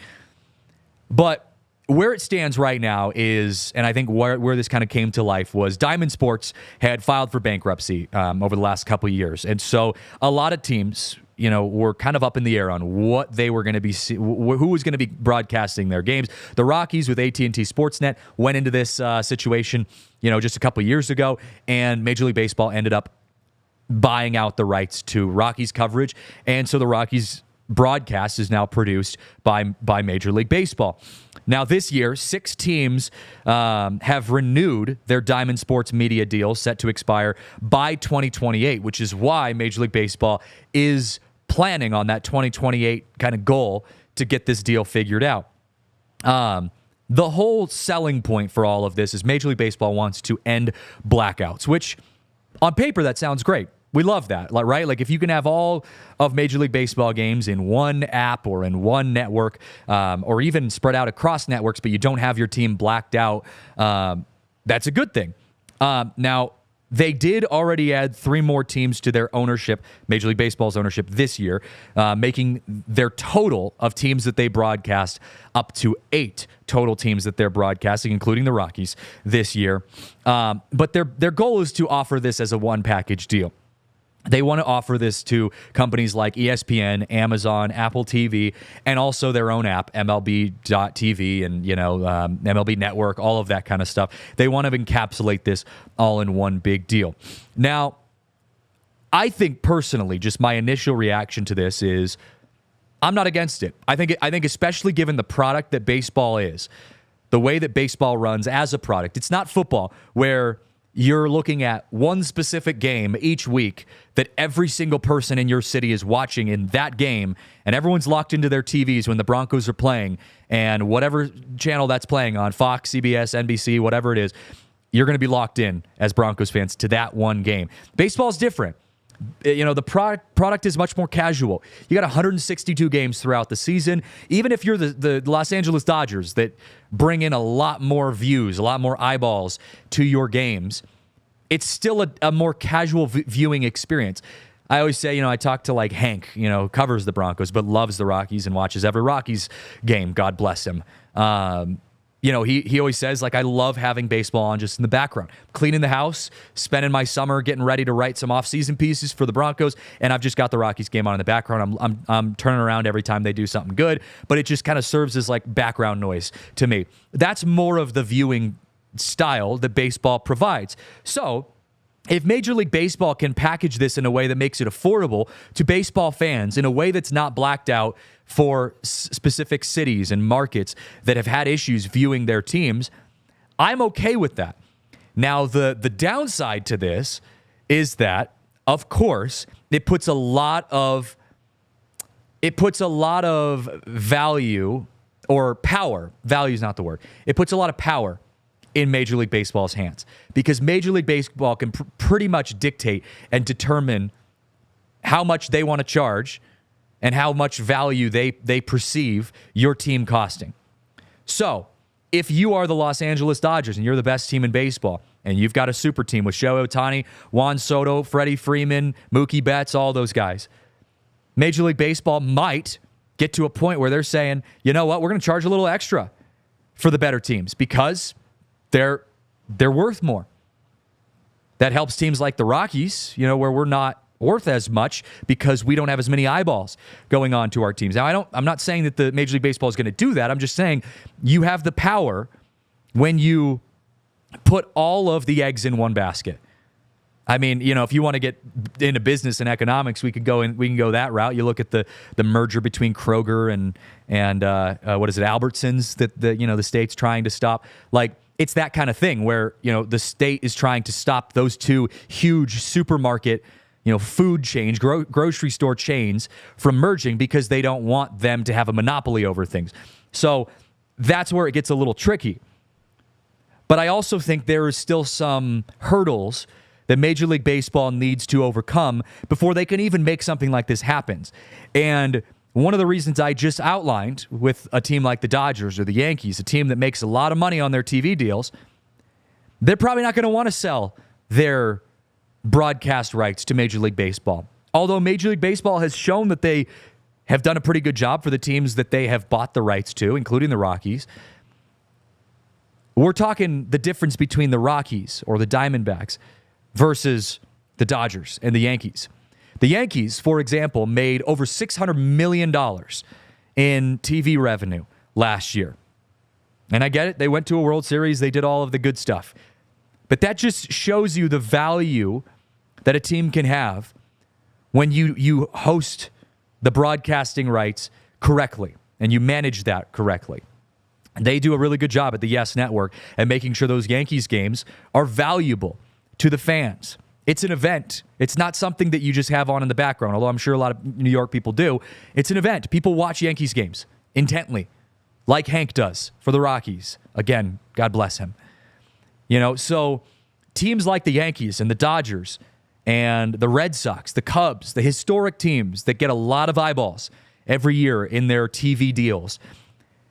But where it stands right now is, and I think where this kind of came to life was, Diamond Sports had filed for bankruptcy over the last couple of years. And so a lot of teams, were kind of up in the air on what they were going to be, who was going to be broadcasting their games. The Rockies with AT&T Sportsnet went into this situation, just a couple of years ago, and Major League Baseball ended up buying out the rights to Rockies coverage. And so the Rockies broadcast is now produced by Major League Baseball. Now, this year, 6 teams have renewed their Diamond Sports media deal set to expire by 2028, which is why Major League Baseball is planning on that 2028 kind of goal to get this deal figured out. The whole selling point for all of this is Major League Baseball wants to end blackouts, which on paper, that sounds great. We love that, right? Like, if you can have all of Major League Baseball games in one app or in one network, or even spread out across networks, but you don't have your team blacked out, that's a good thing. Now, they did already add 3 more teams to their ownership, Major League Baseball's ownership this year, making their total of teams that they broadcast up to 8 total teams that they're broadcasting, including the Rockies this year. But their goal is to offer this as a one package deal. They want to offer this to companies like ESPN, Amazon, Apple TV, and also their own app, MLB.TV, and MLB Network, all of that kind of stuff. They want to encapsulate this all in one big deal. Now, I think personally, just my initial reaction to this is, I'm not against it. I think especially given the product that baseball is, the way that baseball runs as a product. It's not football, where you're looking at one specific game each week that every single person in your city is watching in that game, and everyone's locked into their TVs when the Broncos are playing, and whatever channel that's playing on, Fox, CBS, NBC, whatever it is, you're going to be locked in as Broncos fans to that one game. Baseball's different. The product is much more casual. You got 162 games throughout the season. Even if you're the Los Angeles Dodgers that bring in a lot more views, a lot more eyeballs to your games, it's still a more casual viewing experience. I always say, I talk to like Hank, covers the Broncos, but loves the Rockies and watches every Rockies game. God bless him. He always says, like, I love having baseball on just in the background, cleaning the house, spending my summer getting ready to write some off-season pieces for the Broncos, and I've just got the Rockies game on in the background. I'm turning around every time they do something good, but it just kind of serves as like background noise to me. That's more of the viewing style that baseball provides. So if Major League Baseball can package this in a way that makes it affordable to baseball fans in a way that's not blacked out for specific cities and markets that have had issues viewing their teams, I'm okay with that. Now, the downside to this is that, of course, it puts a lot of value or power. Value is not the word. It puts a lot of power in Major League Baseball's hands because Major League Baseball can pretty much dictate and determine how much they want to charge and how much value they perceive your team costing. So if you are the Los Angeles Dodgers and you're the best team in baseball and you've got a super team with Shohei Ohtani, Juan Soto, Freddie Freeman, Mookie Betts, all those guys, Major League Baseball might get to a point where they're saying, you know what, we're going to charge a little extra for the better teams because they're worth more. That helps teams like the Rockies, where we're not worth as much because we don't have as many eyeballs going on to our teams. Now, I'm not saying that the Major League Baseball is going to do that. I'm just saying you have the power when you put all of the eggs in one basket. I mean, if you want to get into business and economics, we can go that route. You look at the merger between Kroger and what is it, Albertsons that the state's trying to stop. Like, it's that kind of thing where the state is trying to stop those two huge supermarket food chains, grocery store chains from merging because they don't want them to have a monopoly over things. So that's where it gets a little tricky. But I also think there is still some hurdles that Major League Baseball needs to overcome before they can even make something like this happen. And one of the reasons I just outlined with a team like the Dodgers or the Yankees, a team that makes a lot of money on their TV deals, they're probably not going to want to sell their broadcast rights to Major League Baseball. Although Major League Baseball has shown that they have done a pretty good job for the teams that they have bought the rights to, including the Rockies. We're talking the difference between the Rockies or the Diamondbacks versus the Dodgers and the Yankees. The Yankees, for example, made over $600 million in TV revenue last year. And I get it. They went to a World Series. They did all of the good stuff. But that just shows you the value that a team can have when you host the broadcasting rights correctly and you manage that correctly. They do a really good job at the Yes Network at making sure those Yankees games are valuable to the fans. It's an event. It's not something that you just have on in the background, although I'm sure a lot of New York people do. It's an event. People watch Yankees games intently, like Hank does for the Rockies. Again, God bless him. So teams like the Yankees and the Dodgers and the Red Sox, the Cubs, the historic teams that get a lot of eyeballs every year in their TV deals,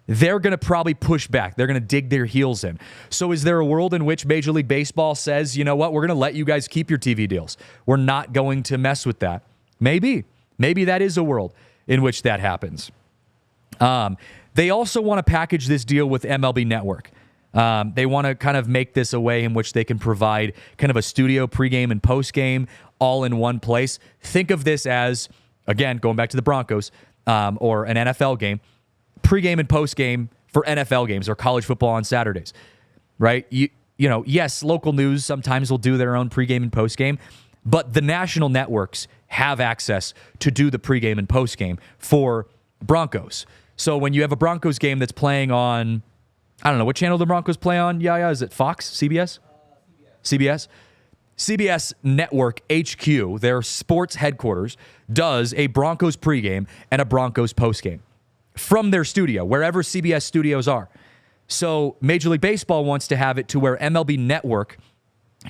they're going to probably push back. They're going to dig their heels in. So is there a world in which Major League Baseball says, you know what, we're going to let you guys keep your TV deals. We're not going to mess with that. Maybe that is a world in which that happens. They also want to package this deal with MLB Network. They want to kind of make this a way in which they can provide kind of a studio pregame and postgame all in one place. Think of this as, again, going back to the Broncos or an NFL game, pregame and postgame for NFL games or college football on Saturdays, right? Yes, local news sometimes will do their own pregame and postgame, but the national networks have access to do the pregame and postgame for Broncos. So when you have a Broncos game that's playing on, I don't know, what channel the Broncos play on? Yeah, is it Fox? CBS? CBS? CBS Network HQ, their sports headquarters, does a Broncos pregame and a Broncos postgame from their studio, wherever CBS studios are. So Major League Baseball wants to have it to where MLB Network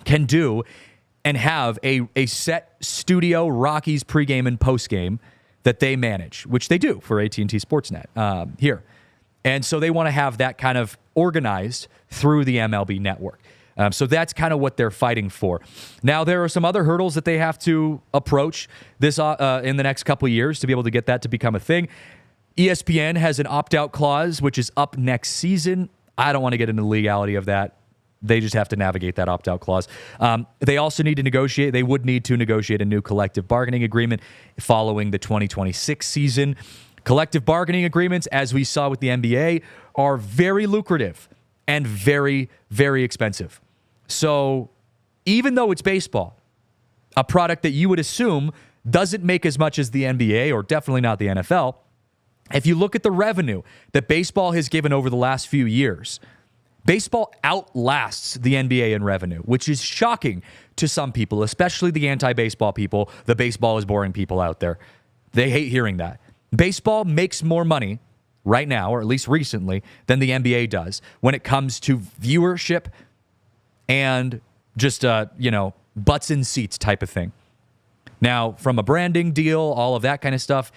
can do and have a set studio Rockies pregame and postgame that they manage, which they do for AT&T Sportsnet here. And so they want to have that kind of organized through the MLB Network. So that's kind of what they're fighting for. Now, there are some other hurdles that they have to approach this in the next couple of years to be able to get that to become a thing. ESPN has an opt-out clause, which is up next season. I don't want to get into the legality of that. They just have to navigate that opt-out clause. They also need to negotiate. They would need to negotiate a new collective bargaining agreement following the 2026 season. Collective bargaining agreements, as we saw with the NBA, are very lucrative and very, very expensive. So even though it's baseball, a product that you would assume doesn't make as much as the NBA or definitely not the NFL, if you look at the revenue that baseball has given over the last few years, Baseball outlasts the NBA in revenue, which is shocking to some people, especially the anti-baseball people, the baseball is boring people out there. They hate hearing that. Baseball makes more money right now, or at least recently, than the NBA does when it comes to viewership and just, butts in seats type of thing. Now, from a branding deal, all of that kind of stuff,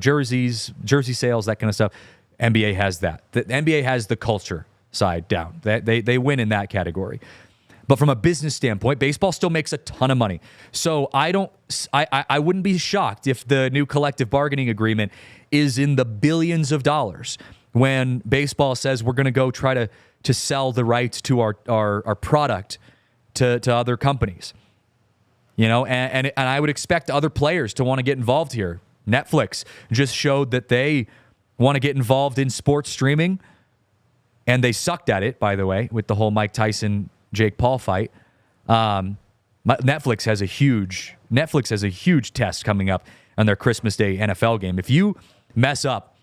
jerseys, jersey sales, that kind of stuff, NBA has that. The NBA has the culture side down. They win in that category. But from a business standpoint, baseball still makes a ton of money. So I wouldn't be shocked if the new collective bargaining agreement is in the billions of dollars when baseball says we're going to go try to sell the rights to our product to other companies. And I would expect other players to want to get involved here. Netflix just showed that they want to get involved in sports streaming, and they sucked at it, by the way, with the whole Mike Tyson Jake Paul fight. Netflix has a huge test coming up on their Christmas Day NFL game. If you mess up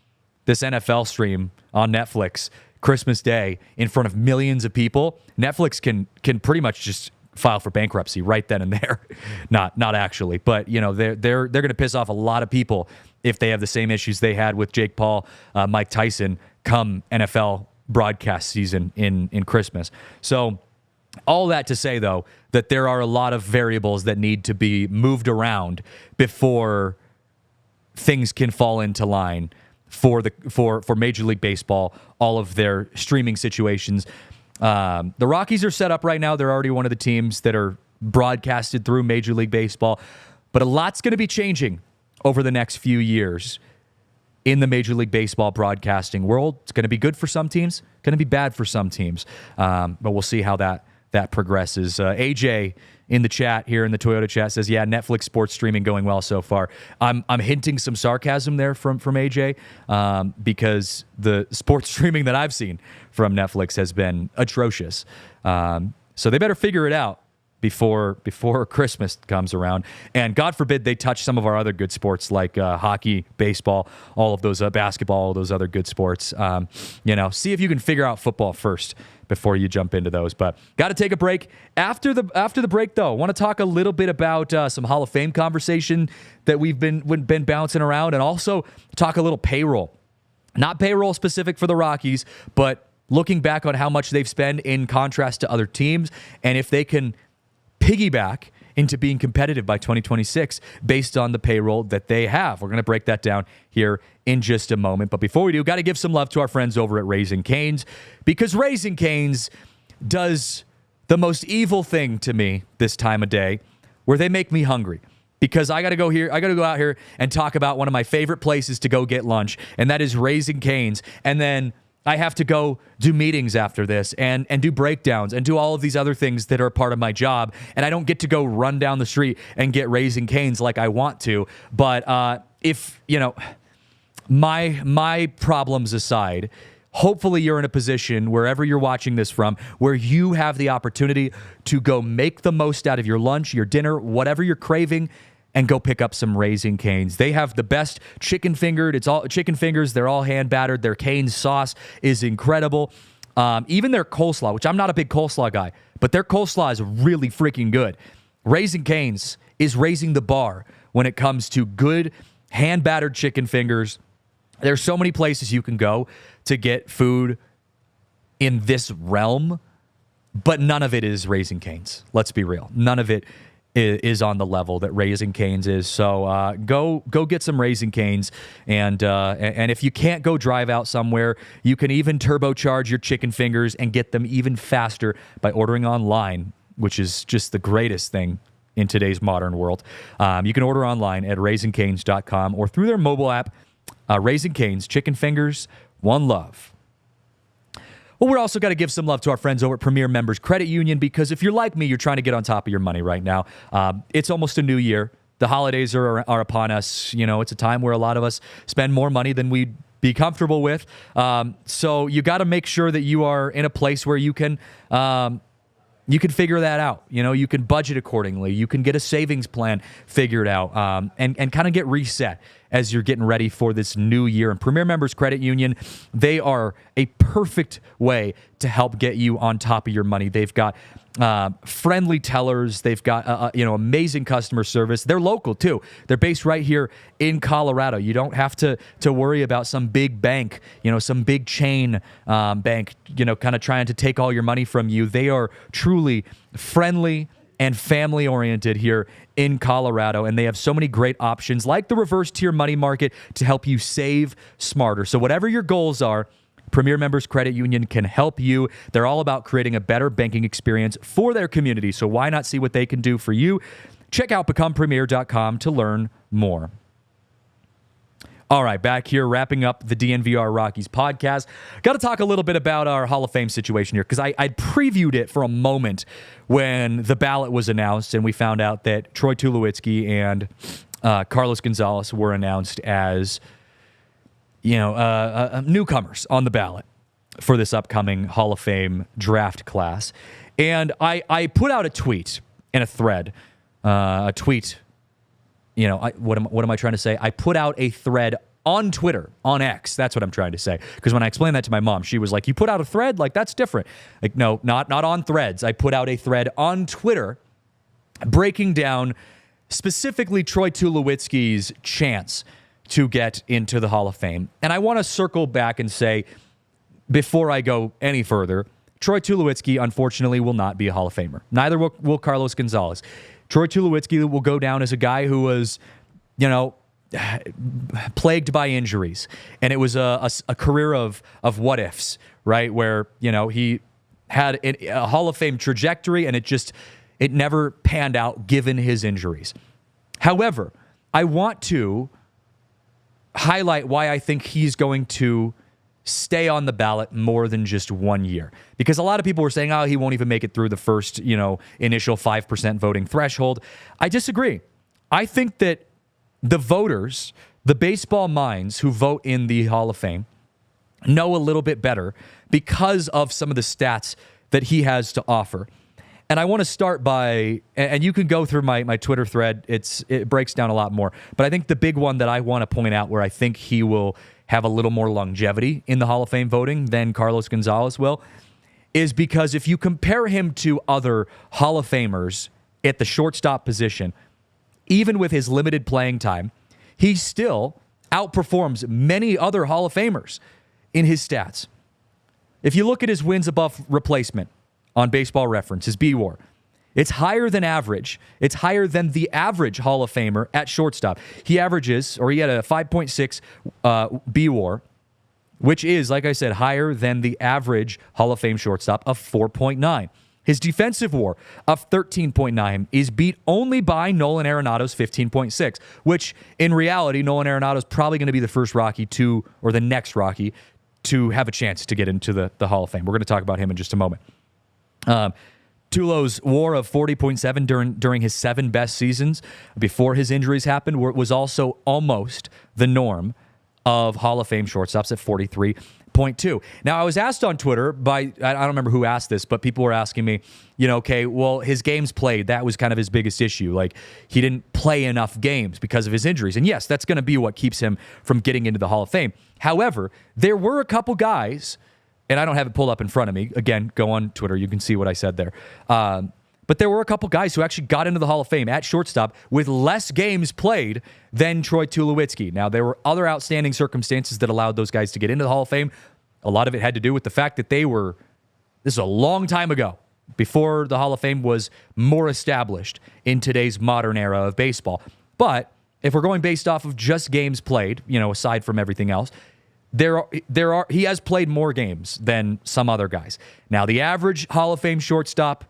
this NFL stream on Netflix Christmas Day in front of millions of people, Netflix can pretty much just file for bankruptcy right then and there. Not actually, but they're going to piss off a lot of people if they have the same issues they had with Jake Paul, Mike Tyson come NFL broadcast season in Christmas. So all that to say, though, that there are a lot of variables that need to be moved around before things can fall into line for Major League Baseball, all of their streaming situations. The Rockies are set up right now. They're already one of the teams that are broadcasted through Major League Baseball. But a lot's going to be changing over the next few years in the Major League Baseball broadcasting world. It's going to be good for some teams, going to be bad for some teams. But we'll see how that progresses. AJ in the chat here in the Toyota chat says, yeah, Netflix sports streaming going well so far. I'm hinting some sarcasm there from AJ because the sports streaming that I've seen from Netflix has been atrocious. So they better figure it out before Christmas comes around. And God forbid they touch some of our other good sports like hockey, baseball, all of those, basketball, all those other good sports. See if you can figure out football first before you jump into those. But got to take a break. After the break, though, I want to talk a little bit about some Hall of Fame conversation that we've been bouncing around, and also talk a little payroll. Not payroll specific for the Rockies, but looking back on how much they've spent in contrast to other teams, and if they can piggyback into being competitive by 2026 based on the payroll that they have. We're going to break that down here in just a moment. But before we do, got to give some love to our friends over at Raising Cane's, because Raising Cane's does the most evil thing to me this time of day, where they make me hungry. Because I got to go out here and talk about one of my favorite places to go get lunch, and that is Raising Cane's. And then I have to go do meetings after this and do breakdowns and do all of these other things that are part of my job. And I don't get to go run down the street and get Raising Cane's like I want to. But if, my problems aside, hopefully you're in a position, wherever you're watching this from, where you have the opportunity to go make the most out of your lunch, your dinner, whatever you're craving, and go pick up some Raising Cane's. They have the best chicken fingered. It's all chicken fingers. They're all hand battered. Their Cane's sauce is incredible. Even their coleslaw, which I'm not a big coleslaw guy, but their coleslaw is really freaking good. Raising Cane's is raising the bar when it comes to good hand battered chicken fingers. There's so many places you can go to get food in this realm, but none of it is Raising Cane's. Let's be real. None of it is on the level that Raising Cane's is. So go get some Raising Cane's, and if you can't go drive out somewhere, you can even turbocharge your chicken fingers and get them even faster by ordering online, which is just the greatest thing in today's modern world. You can order online at raisingcanes.com or through their mobile app. Raising Cane's, chicken fingers, one love. Well, we're also got to give some love to our friends over at Premier Members Credit Union, because if you're like me, you're trying to get on top of your money right now. It's almost a new year. The holidays are upon us. It's a time where a lot of us spend more money than we'd be comfortable with. So you got to make sure that you are in a place where you can you can figure that out. You can budget accordingly. You can get a savings plan figured out, and kind of get reset as you're getting ready for this new year. And Premier Members Credit Union, they are a perfect way to help get you on top of your money. They've got friendly tellers. They've got amazing customer service. They're local too. They're based right here in Colorado. You don't have to worry about some big bank, some big chain bank, kind of trying to take all your money from you. They are truly friendly and family oriented here in Colorado, and they have so many great options like the reverse tier money market to help you save smarter. So whatever your goals are, Premier Members Credit Union can help you. They're all about creating a better banking experience for their community. So why not see what they can do for you? Check out becomepremier.com to learn more. All right, back here wrapping up the DNVR Rockies podcast. Got to talk a little bit about our Hall of Fame situation here because I previewed it for a moment when the ballot was announced and we found out that Troy Tulowitzki and Carlos Gonzalez were announced as newcomers on the ballot for this upcoming Hall of Fame draft class. And I put out a tweet in a thread, what am I trying to say? I put out a thread on Twitter, on X. That's what I'm trying to say. Because when I explained that to my mom, she was like, you put out a thread? Like, that's different. Like, no, not on threads. I put out a thread on Twitter breaking down specifically Troy Tulowitzki's chance to get into the Hall of Fame. And I want to circle back and say, before I go any further, Troy Tulowitzki, unfortunately, will not be a Hall of Famer. Neither will Carlos Gonzalez. Troy Tulowitzki will go down as a guy who was, plagued by injuries. And it was a career of what ifs, right? Where, he had a Hall of Fame trajectory and it never panned out given his injuries. However, I want to highlight why I think he's going to stay on the ballot more than just 1 year. Because a lot of people were saying, he won't even make it through the first, initial 5% voting threshold. I disagree. I think that the voters, the baseball minds who vote in the Hall of Fame, know a little bit better because of some of the stats that he has to offer. And I want to start by, and you can go through my Twitter thread. It breaks down a lot more. But I think the big one that I want to point out where I think he will have a little more longevity in the Hall of Fame voting than Carlos Gonzalez will is because if you compare him to other Hall of Famers at the shortstop position, even with his limited playing time, he still outperforms many other Hall of Famers in his stats. If you look at his wins above replacement on Baseball Reference, his B-WAR, it's higher than average. It's higher than the average Hall of Famer at shortstop. He had a 5.6 B-WAR, which is, like I said, higher than the average Hall of Fame shortstop of 4.9. His defensive WAR of 13.9 is beat only by Nolan Arenado's 15.6, which in reality, Nolan Arenado is probably going to be the first Rocky or the next Rocky to have a chance to get into the Hall of Fame. We're going to talk about him in just a moment. Tulo's WAR of 40.7 during his 7 best seasons before his injuries happened was also almost the norm of Hall of Fame shortstops at 43.2. Now, I was asked on Twitter I don't remember who asked this, but people were asking me, okay, well, his games played, that was kind of his biggest issue. Like, he didn't play enough games because of his injuries. And yes, that's going to be what keeps him from getting into the Hall of Fame. However, there were a couple guys, and I don't have it pulled up in front of me. Again, go on Twitter. You can see what I said there. But there were a couple guys who actually got into the Hall of Fame at shortstop with less games played than Troy Tulowitzki. Now, there were other outstanding circumstances that allowed those guys to get into the Hall of Fame. A lot of it had to do with the fact that this is a long time ago, before the Hall of Fame was more established in today's modern era of baseball. But if we're going based off of just games played, aside from everything else, he has played more games than some other guys. Now, the average Hall of Fame shortstop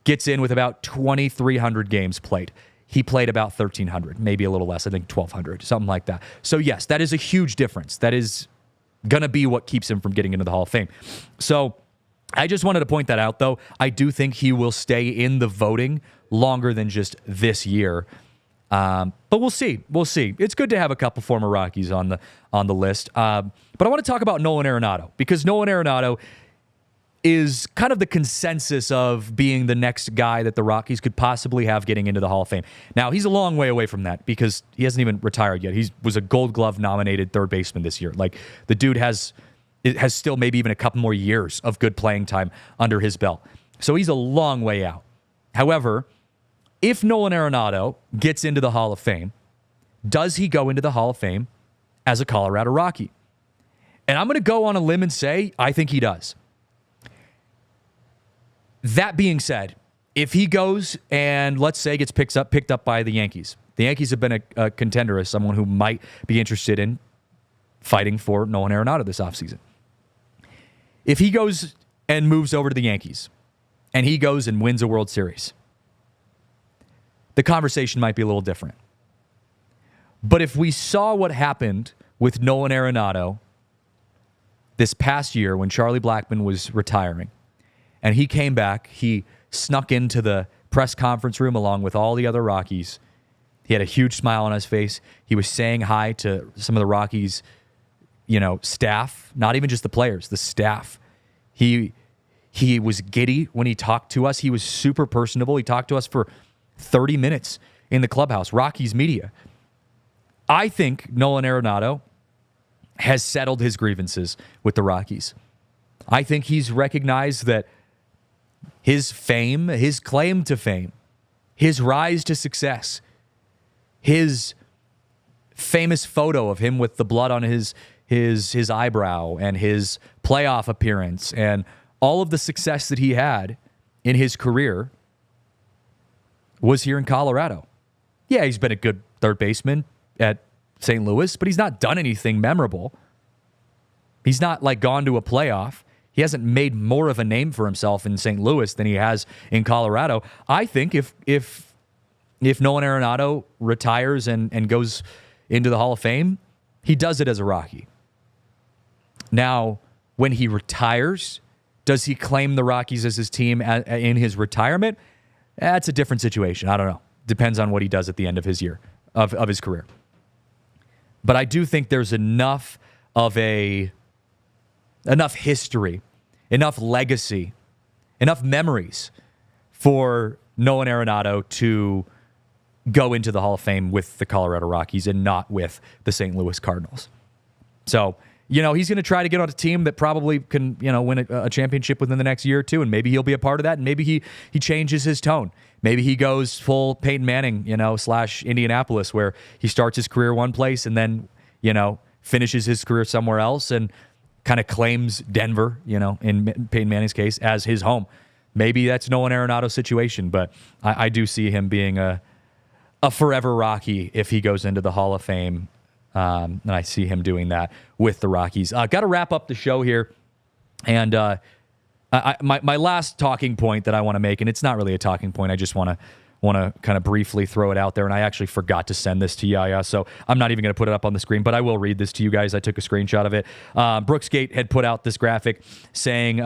gets in with about 2,300 games played. He played about 1,300, maybe a little less, I think 1,200, something like that. So yes, that is a huge difference. That is going to be what keeps him from getting into the Hall of Fame. So I just wanted to point that out, though. I do think he will stay in the voting longer than just this year. But we'll see. We'll see. It's good to have a couple former Rockies on the list. But I want to talk about Nolan Arenado, because Nolan Arenado, is kind of the consensus of being the next guy that the Rockies could possibly have getting into the Hall of Fame. Now, he's a long way away from that because he hasn't even retired yet. He was a Gold Glove nominated third baseman this year. Like, the dude has still maybe even a couple more years of good playing time under his belt. So he's a long way out. However, if Nolan Arenado gets into the Hall of Fame, does he go into the Hall of Fame as a Colorado Rocky? And I'm going to go on a limb and say I think he does. That being said, if he goes and, let's say, gets picked up by the Yankees have been a contender as someone who might be interested in fighting for Nolan Arenado this offseason. If he goes and moves over to the Yankees and he goes and wins a World Series, the conversation might be a little different. But if we saw what happened with Nolan Arenado this past year when Charlie Blackmon was retiring, and he came back, he snuck into the press conference room along with all the other Rockies. He had a huge smile on his face. He was saying hi to some of the Rockies, staff, not even just the players, the staff. He was giddy when he talked to us. He was super personable. He talked to us for 30 minutes in the clubhouse, Rockies media. I think Nolan Arenado has settled his grievances with the Rockies. I think he's recognized that his fame, his claim to fame, his rise to success, his famous photo of him with the blood on his eyebrow and his playoff appearance and all of the success that he had in his career was here in Colorado. Yeah, he's been a good third baseman at St. Louis, but he's not done anything memorable. He's not gone to a playoff. He hasn't made more of a name for himself in St. Louis than he has in Colorado. I think if Nolan Arenado retires and goes into the Hall of Fame, he does it as a Rocky. Now, when he retires, does he claim the Rockies as his team in his retirement? That's a different situation. I don't know. Depends on what he does at the end of his year, of his career. But I do think there's enough history, enough legacy, enough memories for Nolan Arenado to go into the Hall of Fame with the Colorado Rockies and not with the St. Louis Cardinals. So, he's going to try to get on a team that probably can, win a championship within the next year or two, and maybe he'll be a part of that, and maybe he changes his tone. Maybe he goes full Peyton Manning, / Indianapolis, where he starts his career one place and then, finishes his career somewhere else and kind of claims Denver, in Peyton Manning's case, as his home. Maybe that's Nolan Arenado's situation, but I do see him being a forever Rocky if he goes into the Hall of Fame. And I see him doing that with the Rockies. Got to wrap up the show here. And my last talking point that I want to make, and it's not really a talking point, I just want to kind of briefly throw it out there. And I actually forgot to send this to Yaya, so I'm not even going to put it up on the screen, but I will read this to you guys. I took a screenshot of it. Brooksgate had put out this graphic saying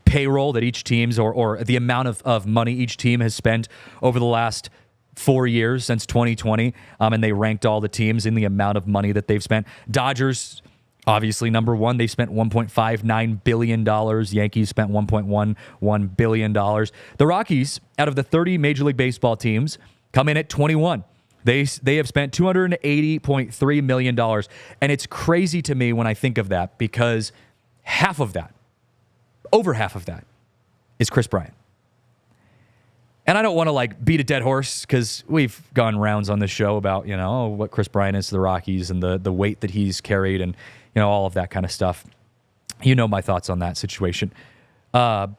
payroll that each team's or the amount of money each team has spent over the last 4 years since 2020, and they ranked all the teams in the amount of money that they've spent. Dodgers, obviously, number one. They spent $1.59 billion. Yankees spent $1.11 billion. The Rockies, out of the 30 Major League Baseball teams, come in at 21. They have spent $280.3 million. And it's crazy to me when I think of that because over half of that, is Chris Bryant. And I don't want to beat a dead horse because we've gone rounds on this show about, what Chris Bryant is to the Rockies and the weight that he's carried and, all of that kind of stuff. My thoughts on that situation. But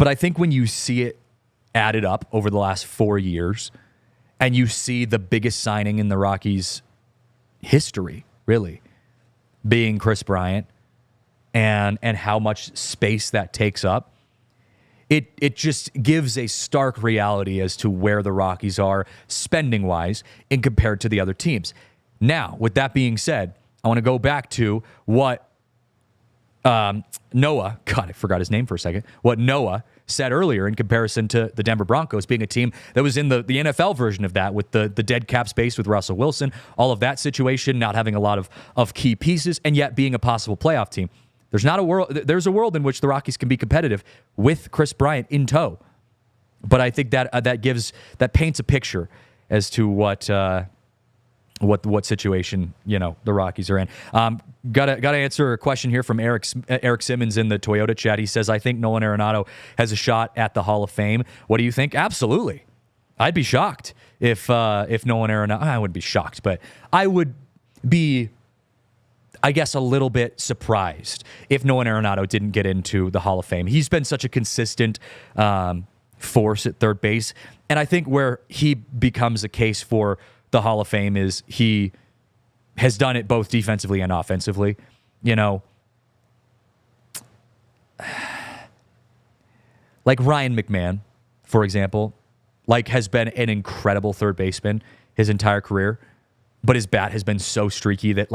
I think when you see it added up over the last 4 years and you see the biggest signing in the Rockies' history, really, being Chris Bryant and how much space that takes up, It just gives a stark reality as to where the Rockies are spending-wise in compared to the other teams. Now, with that being said, I want to go back to what Noah, God, I forgot his name for a second, what Noah said earlier in comparison to the Denver Broncos being a team that was in the NFL version of that with the dead cap space with Russell Wilson, all of that situation, not having a lot of key pieces, and yet being a possible playoff team. There's a world in which the Rockies can be competitive with Kris Bryant in tow. But I think that that paints a picture as to what situation the Rockies are in. Gotta answer a question here from Eric Simmons in the Toyota chat. He says, I think Nolan Arenado has a shot at the Hall of Fame. What do you think? Absolutely. I'd be shocked if Nolan Arenado. I wouldn't be shocked, but I would be, I guess, a little bit surprised if Nolan Arenado didn't get into the Hall of Fame. He's been such a consistent force at third base, and I think where he becomes a case for the Hall of Fame is he has done it both defensively and offensively. Like Ryan McMahon, for example, has been an incredible third baseman his entire career, but his bat has been so streaky that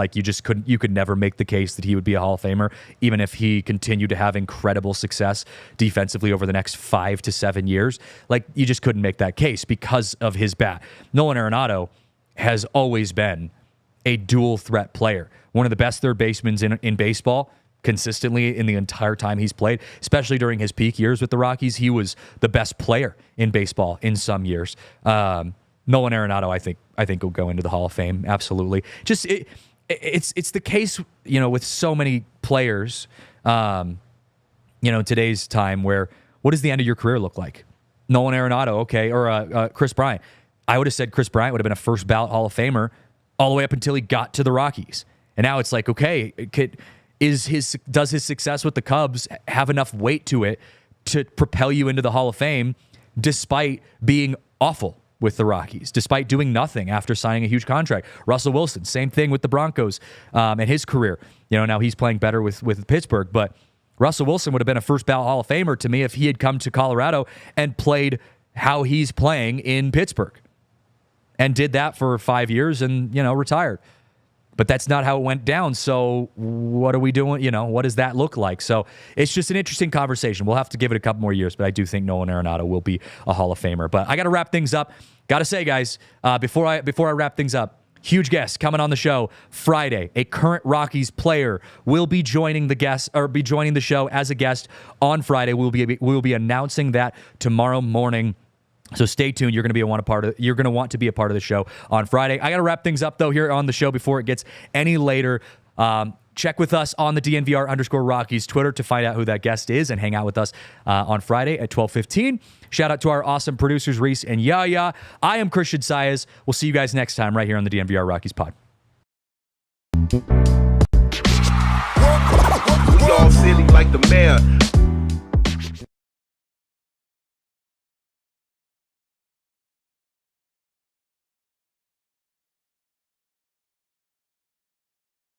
you could never make the case that he would be a Hall of Famer, even if he continued to have incredible success defensively over the next 5 to 7 years. You just couldn't make that case because of his bat. Nolan Arenado has always been a dual threat player, one of the best third basemen in baseball consistently in the entire time he's played, especially during his peak years with the Rockies. He was the best player in baseball in some years. Nolan Arenado, I think will go into the Hall of Fame. Absolutely. Just it's the case, with so many players, in today's time where what does the end of your career look like? Nolan Arenado, okay, or Kris Bryant. I would have said Kris Bryant would have been a first ballot Hall of Famer all the way up until he got to the Rockies. And now it's okay, does his success with the Cubs have enough weight to it to propel you into the Hall of Fame despite being awful with the Rockies, despite doing nothing after signing a huge contract? Russell Wilson, same thing with the Broncos and his career. Now he's playing better with Pittsburgh, but Russell Wilson would have been a first ballot Hall of Famer to me if he had come to Colorado and played how he's playing in Pittsburgh and did that for 5 years and, retired. But that's not how it went down. So what are we doing? What does that look like? So it's just an interesting conversation. We'll have to give it a couple more years, but I do think Nolan Arenado will be a Hall of Famer. But I got to wrap things up. Got to say, guys, before I wrap things up, huge guest coming on the show Friday. A current Rockies player will be joining the show as a guest on Friday. We'll be announcing that tomorrow morning. So stay tuned. You're going to want to be a part of the show on Friday. I got to wrap things up though here on the show before it gets any later. Check with us on the DNVR_Rockies Twitter to find out who that guest is and hang out with us on Friday at 12:15. Shout out to our awesome producers Reese and Yaya. I am Christian Saez. We'll see you guys next time right here on the DNVR Rockies pod. We all silly like the mayor.